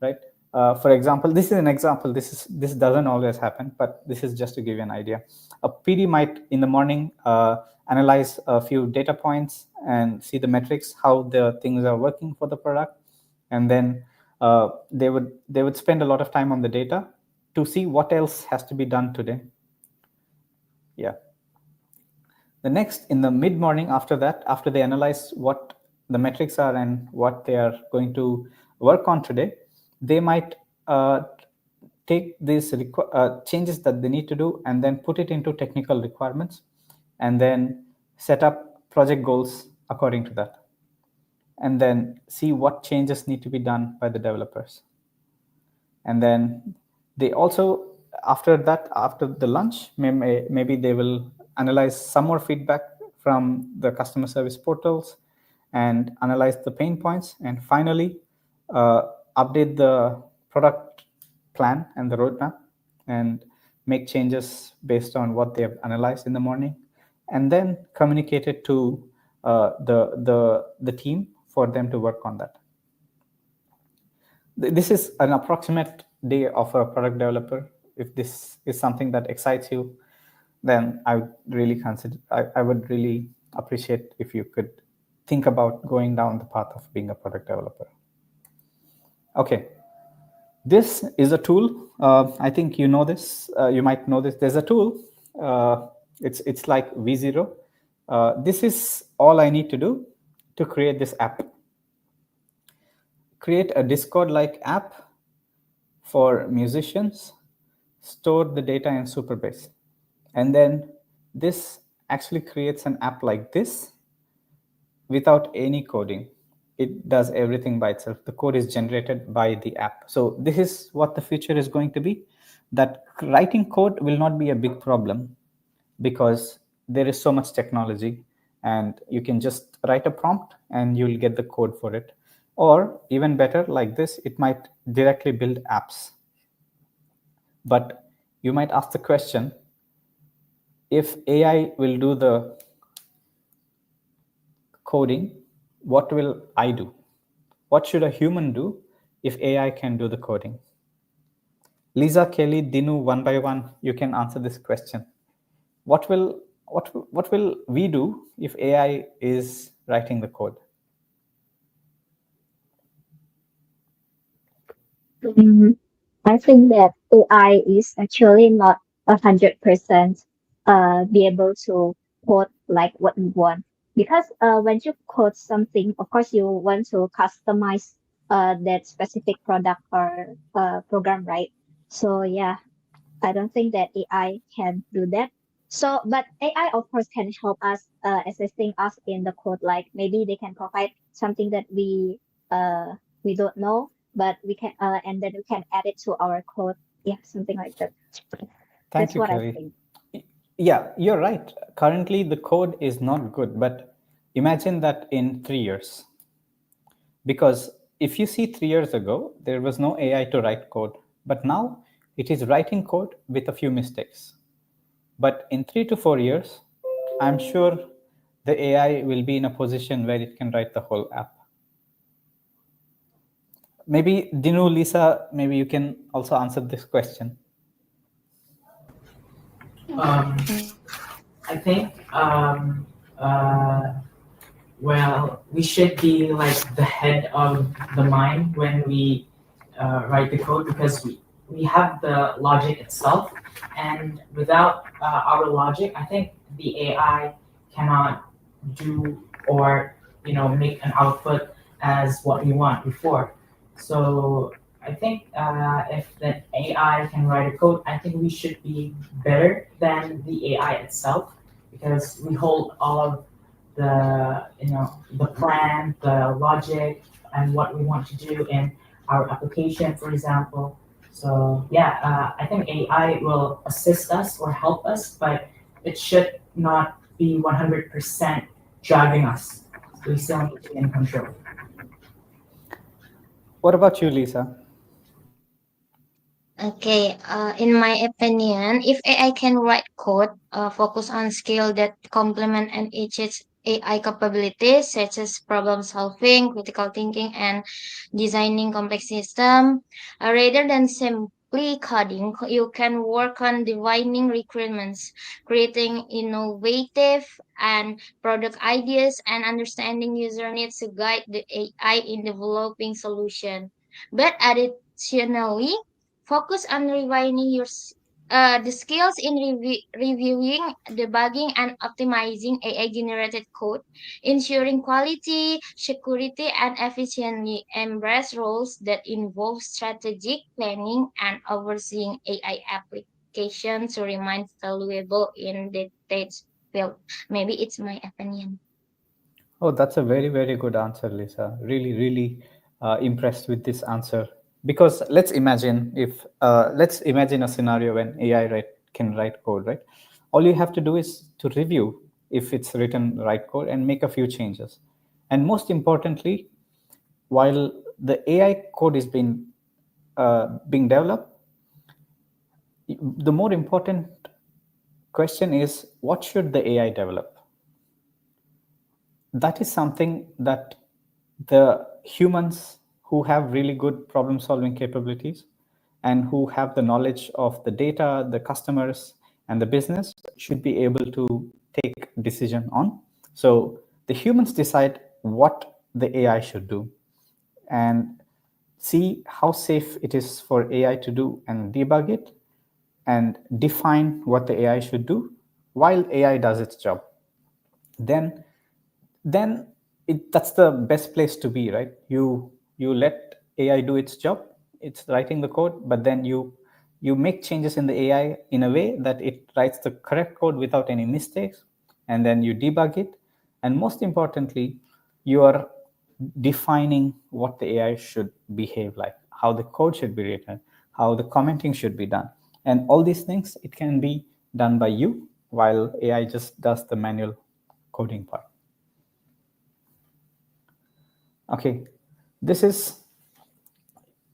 right? For example, this is an example. This doesn't always happen, but this is just to give you an idea. A PD might in the morning analyze a few data points and see the metrics, how the things are working for the product, and then they would spend a lot of time on the data to see what else has to be done today. Yeah. The next, in the mid morning, after that, after they analyze what the metrics are and what they are going to work on today, they might take these changes that they need to do and then put it into technical requirements and then set up project goals according to that, and then see what changes need to be done by the developers. And then they also, after that, after the lunch, maybe they will analyze some more feedback from the customer service portals and analyze the pain points, and finally update the product plan and the roadmap and make changes based on what they have analyzed in the morning, and then communicate it to the team for them to work on that. This is an approximate day of a product developer. If this is something that excites you, then I would really consider, I would really appreciate if you could think about going down the path of being a product developer. Okay, this is a tool. I think you know this. You might know this. There's a tool. It's like V0. This is all I need to do to create this app. Create a Discord-like app for musicians, store the data in Superbase. And then this actually creates an app like this without any coding. It does everything by itself. The code is generated by the app. So this is what the future is going to be, that writing code will not be a big problem because there is so much technology, and you can just write a prompt and you'll get the code for it. Or even better, like this, it might directly build apps. But you might ask the question, if AI will do the coding, what will I do? What should a human do if AI can do the coding? Lisa, Kelly, Dinu, one by one, you can answer this question. What will we do if AI is writing the code? I think that AI is actually not 100% be able to code like what we want, because when you code something, of course you want to customize that specific product or program, right? So yeah, I don't think that AI can do that. So, but AI of course can help us assisting us in the code. Like maybe they can provide something that we don't know, but we can and then we can add it to our code. Yeah, something like that. Thank That's you, what I Kelly. think. Yeah, you're right. Currently, the code is not good, but imagine that in 3 years. Because if you see 3 years ago, there was no AI to write code, but now it is writing code with a few mistakes. But in 3 to 4 years, I'm sure the AI will be in a position where it can write the whole app. Maybe Dinu, Lisa, maybe you can also answer this question. I think well, we should be like the head of the mind when we write the code, because we have the logic itself, and without our logic, I think the AI cannot do or make an output as what we want before. So I think if the AI can write a code, I think we should be better than the AI itself, because we hold all of the plan, the logic, and what we want to do in our application, for example. So yeah, I think AI will assist us or help us, but it should not be 100% driving us. We still need to be in control. What about you, Lisa? Okay, in my opinion, if AI can write code, focus on skill that complement and AI capabilities such as problem solving, critical thinking, and designing complex systems. Rather than simply coding, you can work on defining requirements, creating innovative and product ideas, and understanding user needs to guide the AI in developing solutions. But additionally, focus on refining the skills in reviewing, debugging, and optimizing AI-generated code, ensuring quality, security, and efficiently embrace roles that involve strategic planning and overseeing AI applications to remain valuable in the tech field. Maybe it's my opinion. Oh, that's a very, very good answer, Lisa. Really, really impressed with this answer. Because let's imagine a scenario when can write code, right? All you have to do is to review if it's written right code and make a few changes. And most importantly, while the AI code is being developed, the more important question is what should the AI develop? That is something that the humans who have really good problem solving capabilities and who have the knowledge of the data, the customers, and the business should be able to take decision on. So the humans decide what the AI should do and see how safe it is for AI to do and debug it and define what the AI should do while AI does its job. Then that's the best place to be, right? You let AI do its job. It's writing the code, but then you make changes in the AI in a way that it writes the correct code without any mistakes, and then you debug it. And most importantly, you are defining what the AI should behave like, how the code should be written, how the commenting should be done, and all these things it can be done by you while AI just does the manual coding part. Okay, this is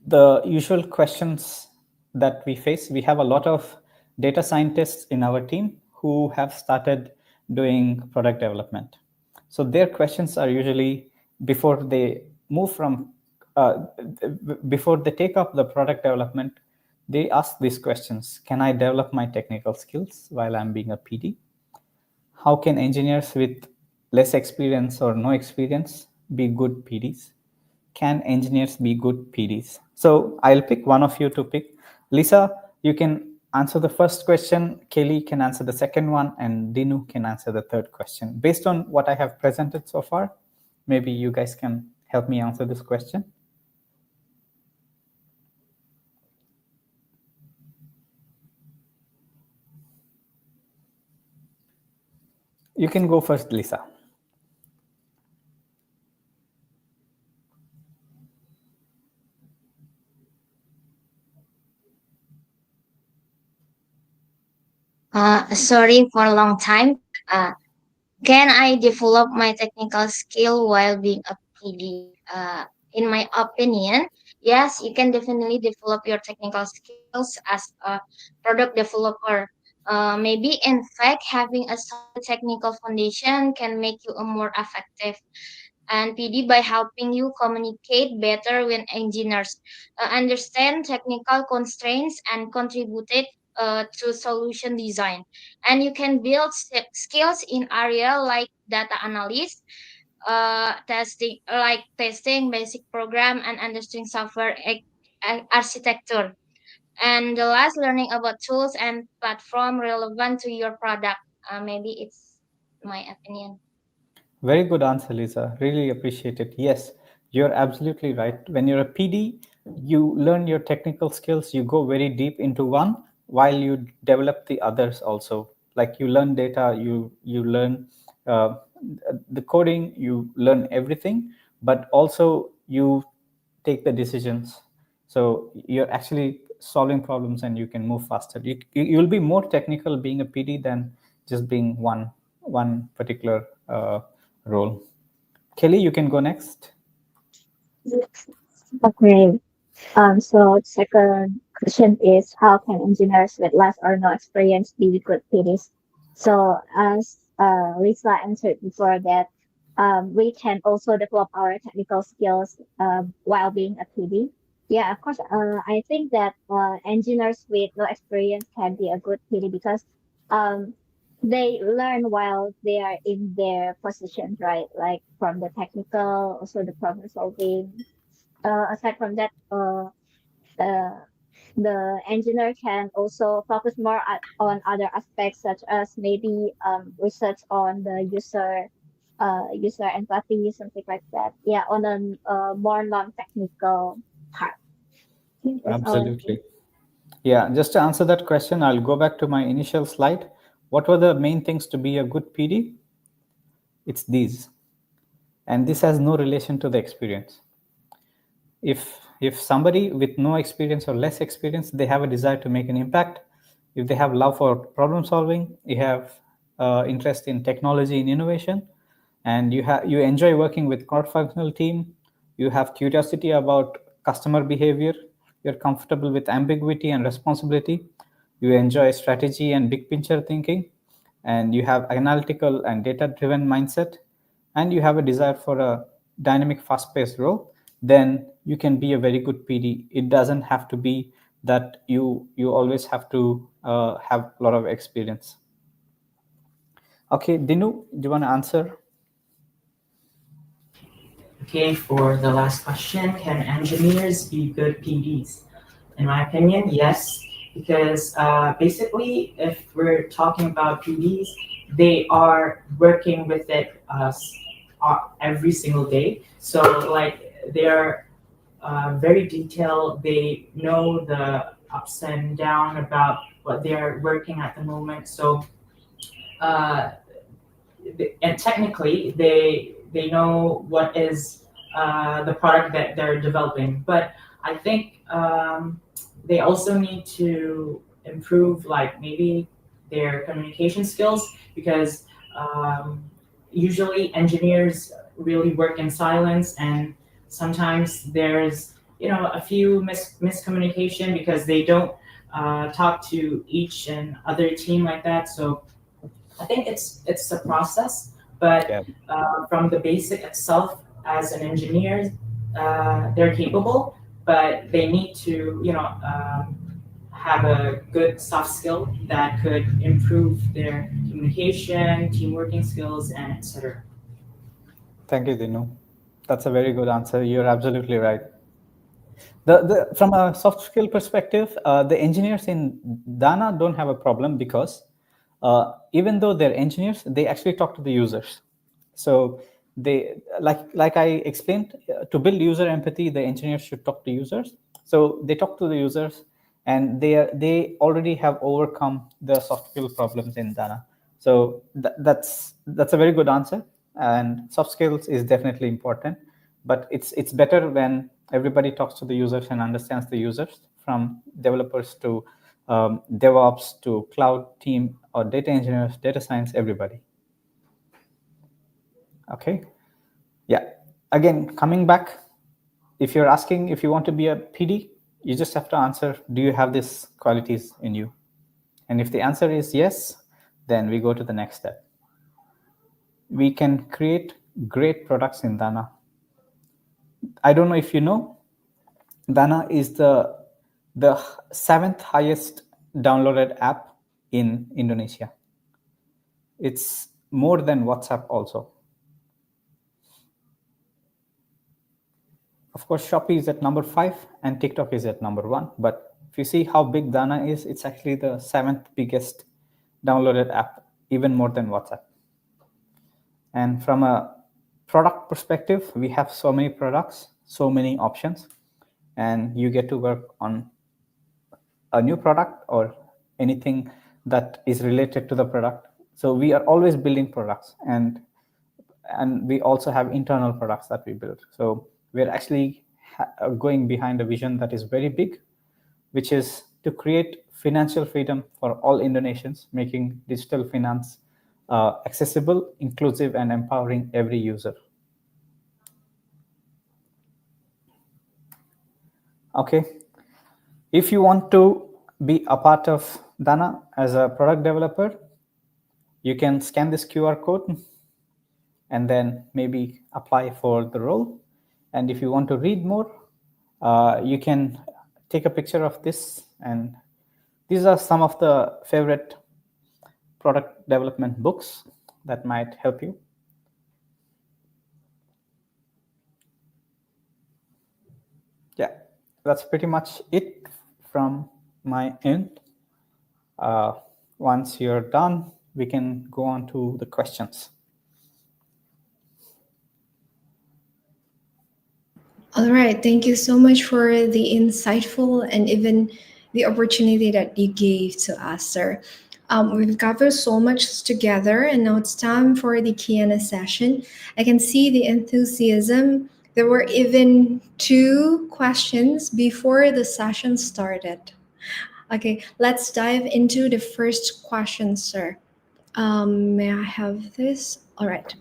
the usual questions that we face. We have a lot of data scientists in our team who have started doing product development. So their questions are usually before they move from, before they take up the product development, they ask these questions. Can I develop my technical skills while I'm being a PD? How can engineers with less experience or no experience be good PDs? Can engineers be good PDs? So I'll pick one of you to pick. Lisa, you can answer the first question. Kelly can answer the second one, and Dinu can answer the third question. Based on what I have presented so far, maybe you guys can help me answer this question. You can go first, Lisa. Sorry for a long time. Can I develop my technical skill while being a PD? In my opinion, yes, you can definitely develop your technical skills as a product developer. Maybe, in fact, having a solid technical foundation can make you a more effective and PD by helping you communicate better with engineers, understand technical constraints, and contributed to solution design. And you can build skills in area like data analysis, testing basic program, and understanding software architecture. And the last, learning about tools and platform relevant to your product. Maybe it's my opinion. Very good answer, Lisa. Really appreciate it. Yes, you're absolutely right. When you're a PD, you learn your technical skills, you go very deep into one while you develop the others also. Like you learn data, you learn uh, the coding, you learn everything, but also you take the decisions. So you're actually solving problems and you can move faster. You'll be more technical being a PD than just being one particular role. Kelly, you can go next. Okay. So second question is how can engineers with less or no experience be good PDs? So as Lisa answered before that we can also develop our technical skills while being a PD. Yeah, of course. I think that engineers with no experience can be a good PD because um, they learn while they are in their positions, right? Like from the technical, also the problem solving. Aside from that, uh, the engineer can also focus more on other aspects such as maybe research on the user empathy, something like that. Yeah, on a more non-technical part. I think that's all I think. Absolutely. Yeah, just to answer that question, I'll go back to my initial slide. What were the main things to be a good PD? It's these. And this has no relation to the experience. If somebody with no experience or less experience, they have a desire to make an impact, if they have love for problem solving, you have interest in technology and innovation, and you enjoy working with cross-functional team, you have curiosity about customer behavior, you're comfortable with ambiguity and responsibility, you enjoy strategy and big picture thinking, and you have analytical and data driven mindset, and you have a desire for a dynamic fast paced role, then you can be a very good PD. It doesn't have to be that you always have to have a lot of experience. Okay, Dinu, do you want to answer? Okay, for the last question, can engineers be good PDs? In my opinion, yes, because basically, if we're talking about PDs, they are working with it every single day. So, like, they're very detailed. They know the ups and down about what they're working at the moment. So, uh, and technically they know what is the product that they're developing, but I think they also need to improve like maybe their communication skills because usually engineers really work in silence and sometimes there's a few miscommunication because they don't talk to each and other team like that. So I think it's a process, but Yeah. from the basic itself, as an engineer, they're capable, but they need to have a good soft skill that could improve their communication, team working skills, and etc. Thank you, Dinu. That's a very good answer. You're absolutely right. From a soft skill perspective, the engineers in Dana don't have a problem because even though they're engineers, they actually talk to the users. So they like I explained, to build user empathy, the engineers should talk to users. So they talk to the users, and they already have overcome the soft skill problems in Dana. So that's a very good answer. And soft skills is definitely important, but it's better when everybody talks to the users and understands the users, from developers to DevOps to cloud team or data engineers, data science, everybody. Okay. Yeah. Again, coming back, if you're asking if you want to be a PD, you just have to answer, do you have these qualities in you? And if the answer is yes, then we go to the next step. We can create great products in Dana. I don't know if you know, Dana is the seventh highest downloaded app in Indonesia. It's more than WhatsApp also. Of course, Shopee is at number 5 and TikTok is at number 1. But if you see how big Dana is, it's actually the 7th biggest downloaded app, even more than WhatsApp. And from a product perspective, we have so many products, so many options, and you get to work on a new product or anything that is related to the product. So we are always building products, and we also have internal products that we build. So we're actually going behind a vision that is very big, which is to create financial freedom for all Indonesians, making digital finance accessible, inclusive, and empowering every user. Okay. If you want to be a part of Dana as a product developer, You can scan this QR code and then maybe apply for the role. And if you want to read more, you can take a picture of this. And these are some of the favorite product development books that might help you. Yeah, that's pretty much it from my end. Once you're done, we can go on to the questions. All right. Thank you so much for the insightful and even the opportunity that you gave to us, sir. We've covered so much together, and now it's time for the Q&A session. I can see the enthusiasm. There were even 2 questions before the session started. Okay, let's dive into the first question, sir. May I have this? All right.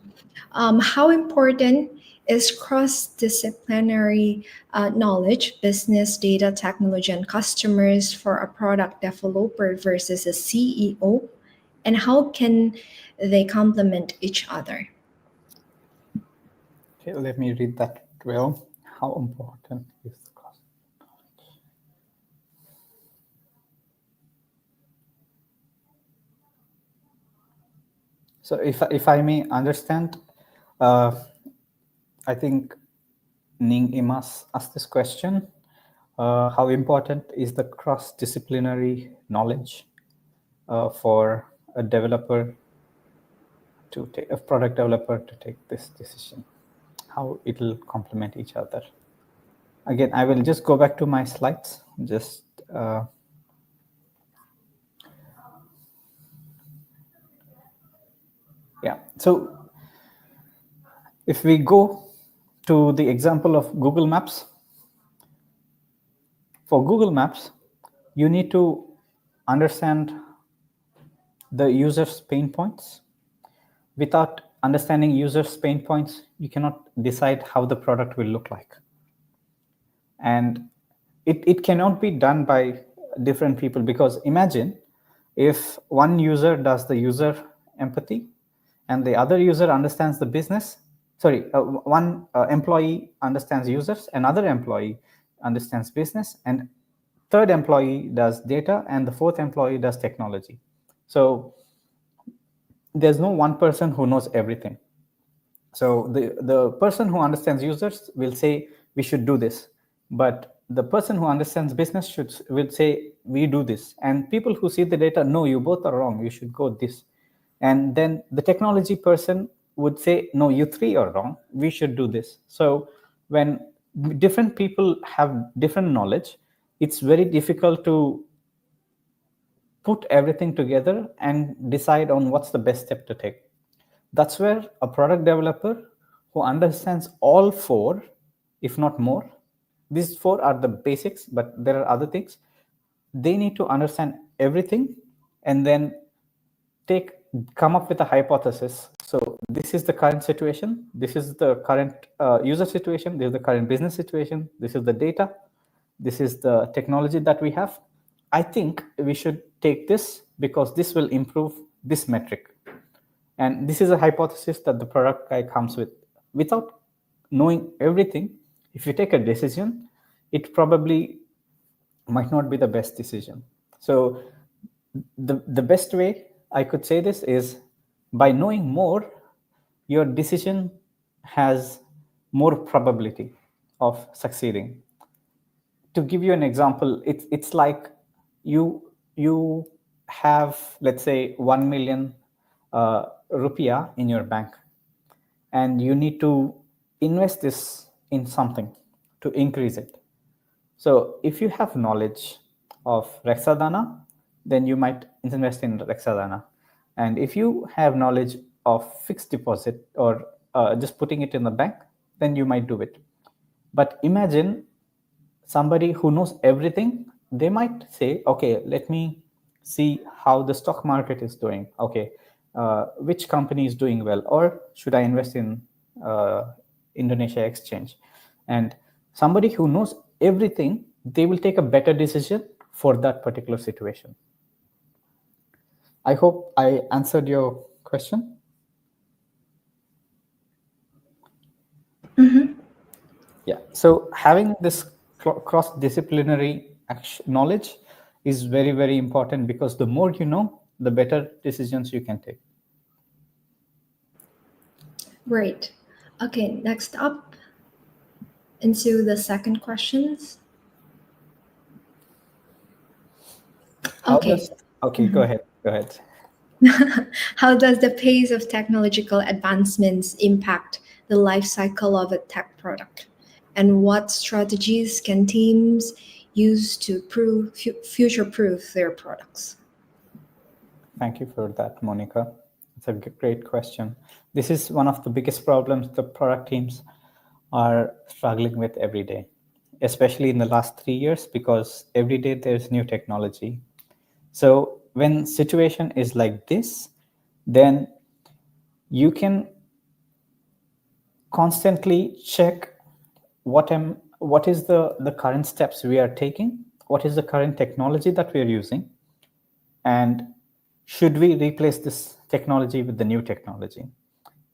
How important is cross-disciplinary knowledge, business, data, technology, and customers for a product developer versus a CEO? And how can they complement each other? Okay, let me read that well. How important is the cross? So if I may understand, I think Ning Imas asked this question. How important is the cross-disciplinary knowledge for a developer to take, a product developer to take this decision? How it will complement each other? Again, I will just go back to my slides. Just yeah. So if we go to the example of Google Maps, for Google Maps, you need to understand the user's pain points. Without understanding users' pain points, you cannot decide how the product will look like. And it cannot be done by different people, because imagine if one user does the user empathy and the other user understands the business. Sorry, one employee understands users, another employee understands business, and third employee does data, and the fourth employee does technology. So there's no one person who knows everything. So the person who understands users will say, we should do this. But the person who understands business will say, we do this. And people who see the data, no, you both are wrong. You should go this. And then the technology person would say, no, you three are wrong. We should do this. So when different people have different knowledge, it's very difficult to put everything together and decide on what's the best step to take. That's where a product developer who understands all 4, if not more, these 4 are the basics, but there are other things. They need to understand everything and then come up with a hypothesis. So this is the current situation. This is the current user situation. This is the current business situation. This is the data. This is the technology that we have. I think we should take this because this will improve this metric. And this is a hypothesis that the product guy comes with. Without knowing everything, if you take a decision, it probably might not be the best decision. So the best way I could say this is, by knowing more, your decision has more probability of succeeding. To give you an example, it's like you have, let's say, 1 million rupiah in your bank, and you need to invest this in something to increase it. So if you have knowledge of Reksadana, then you might invest in Reksadana. And if you have knowledge of fixed deposit or just putting it in the bank, then you might do it. But imagine somebody who knows everything. They might say, okay, let me see how the stock market is doing. Okay, which company is doing well, or should I invest in Indonesia exchange? And somebody who knows everything, they will take a better decision for that particular situation. I hope I answered your question? Mhm. Yeah. So having this cross-disciplinary knowledge is very, very important, because the more you know, the better decisions you can take. Great. Okay, next up into the second questions. Okay. Okay, go ahead. Go ahead. How does the pace of technological advancements impact the life cycle of a tech product? And what strategies can teams use to future-proof their products? Thank you for that, Monica. It's a great question. This is one of the biggest problems the product teams are struggling with every day, especially in the last 3 years, because every day there's new technology. So when situation is like this, then you can constantly check what is the current steps we are taking, what is the current technology that we are using, and should we replace this technology with the new technology?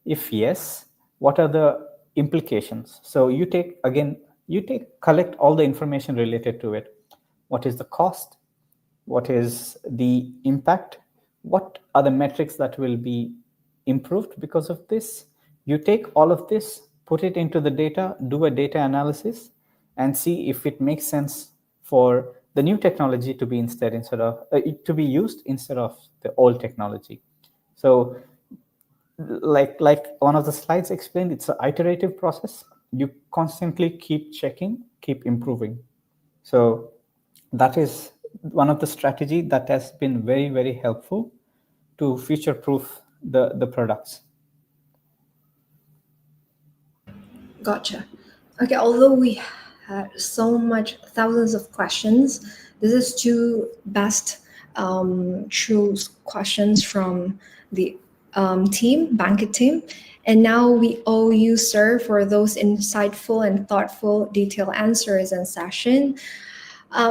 If yes, what are the implications? So you collect all the information related to it. What is the cost? What is the impact? What are the metrics that will be improved because of this? You take all of this, put it into the data, do a data analysis, and see if it makes sense for the new technology to be to be used instead of the old technology. So like one of the slides explained, it's an iterative process. You constantly keep checking, keep improving. So that is one of the strategy that has been very, very helpful to future proof the products. Gotcha. Okay, although we had so much thousands of questions, this is two best choose questions from the team, Bangkit team. And now we owe you, sir, for those insightful and thoughtful, detailed answers and session.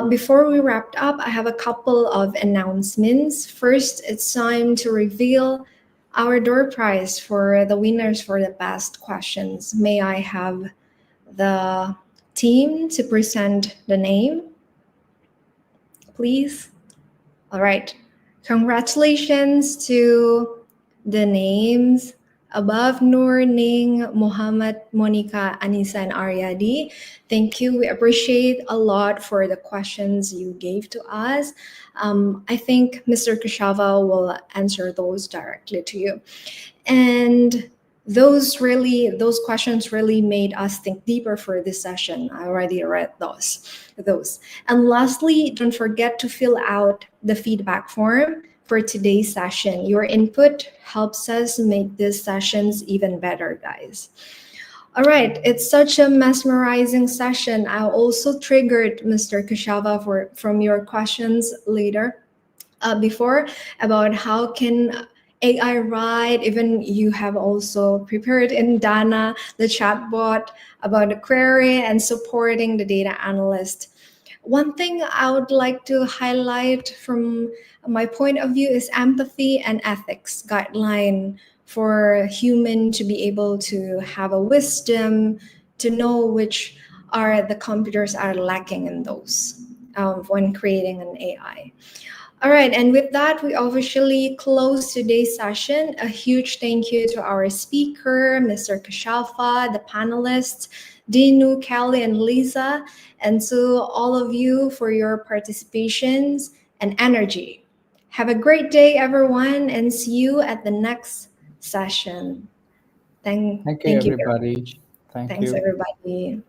Before we wrapped up, I have a couple of announcements. First, it's time to reveal our door prize for the winners for the best questions. May I have the team to present the name, please? All right. Congratulations to the names above: Nur, Ning, Muhammad, Monica, Anissa, and Aryadi. Thank you. We appreciate a lot for the questions you gave to us. I think Mr. Keshava will answer those directly to you. And those questions really made us think deeper for this session. I already read those. And lastly, don't forget to fill out the feedback form for today's session. Your input helps us make these sessions even better, guys. All right, it's such a mesmerizing session. I also triggered Mr. Keshava from your questions later before about how can AI write. Even you have also prepared in Dana the chatbot about the query and supporting the data analyst. One thing I would like to highlight from my point of view is empathy and ethics guideline for human to be able to have a wisdom to know which are the computers are lacking in those when creating an AI. All right, and with that, we officially close today's session. A huge thank you to our speaker, Mr. Keshava, the panelists, Dinu, Kelly, and Lisa, and to all of you for your participations and energy. Have a great day, everyone, and see you at the next session. Thank you, you. everybody. Thanks, everybody.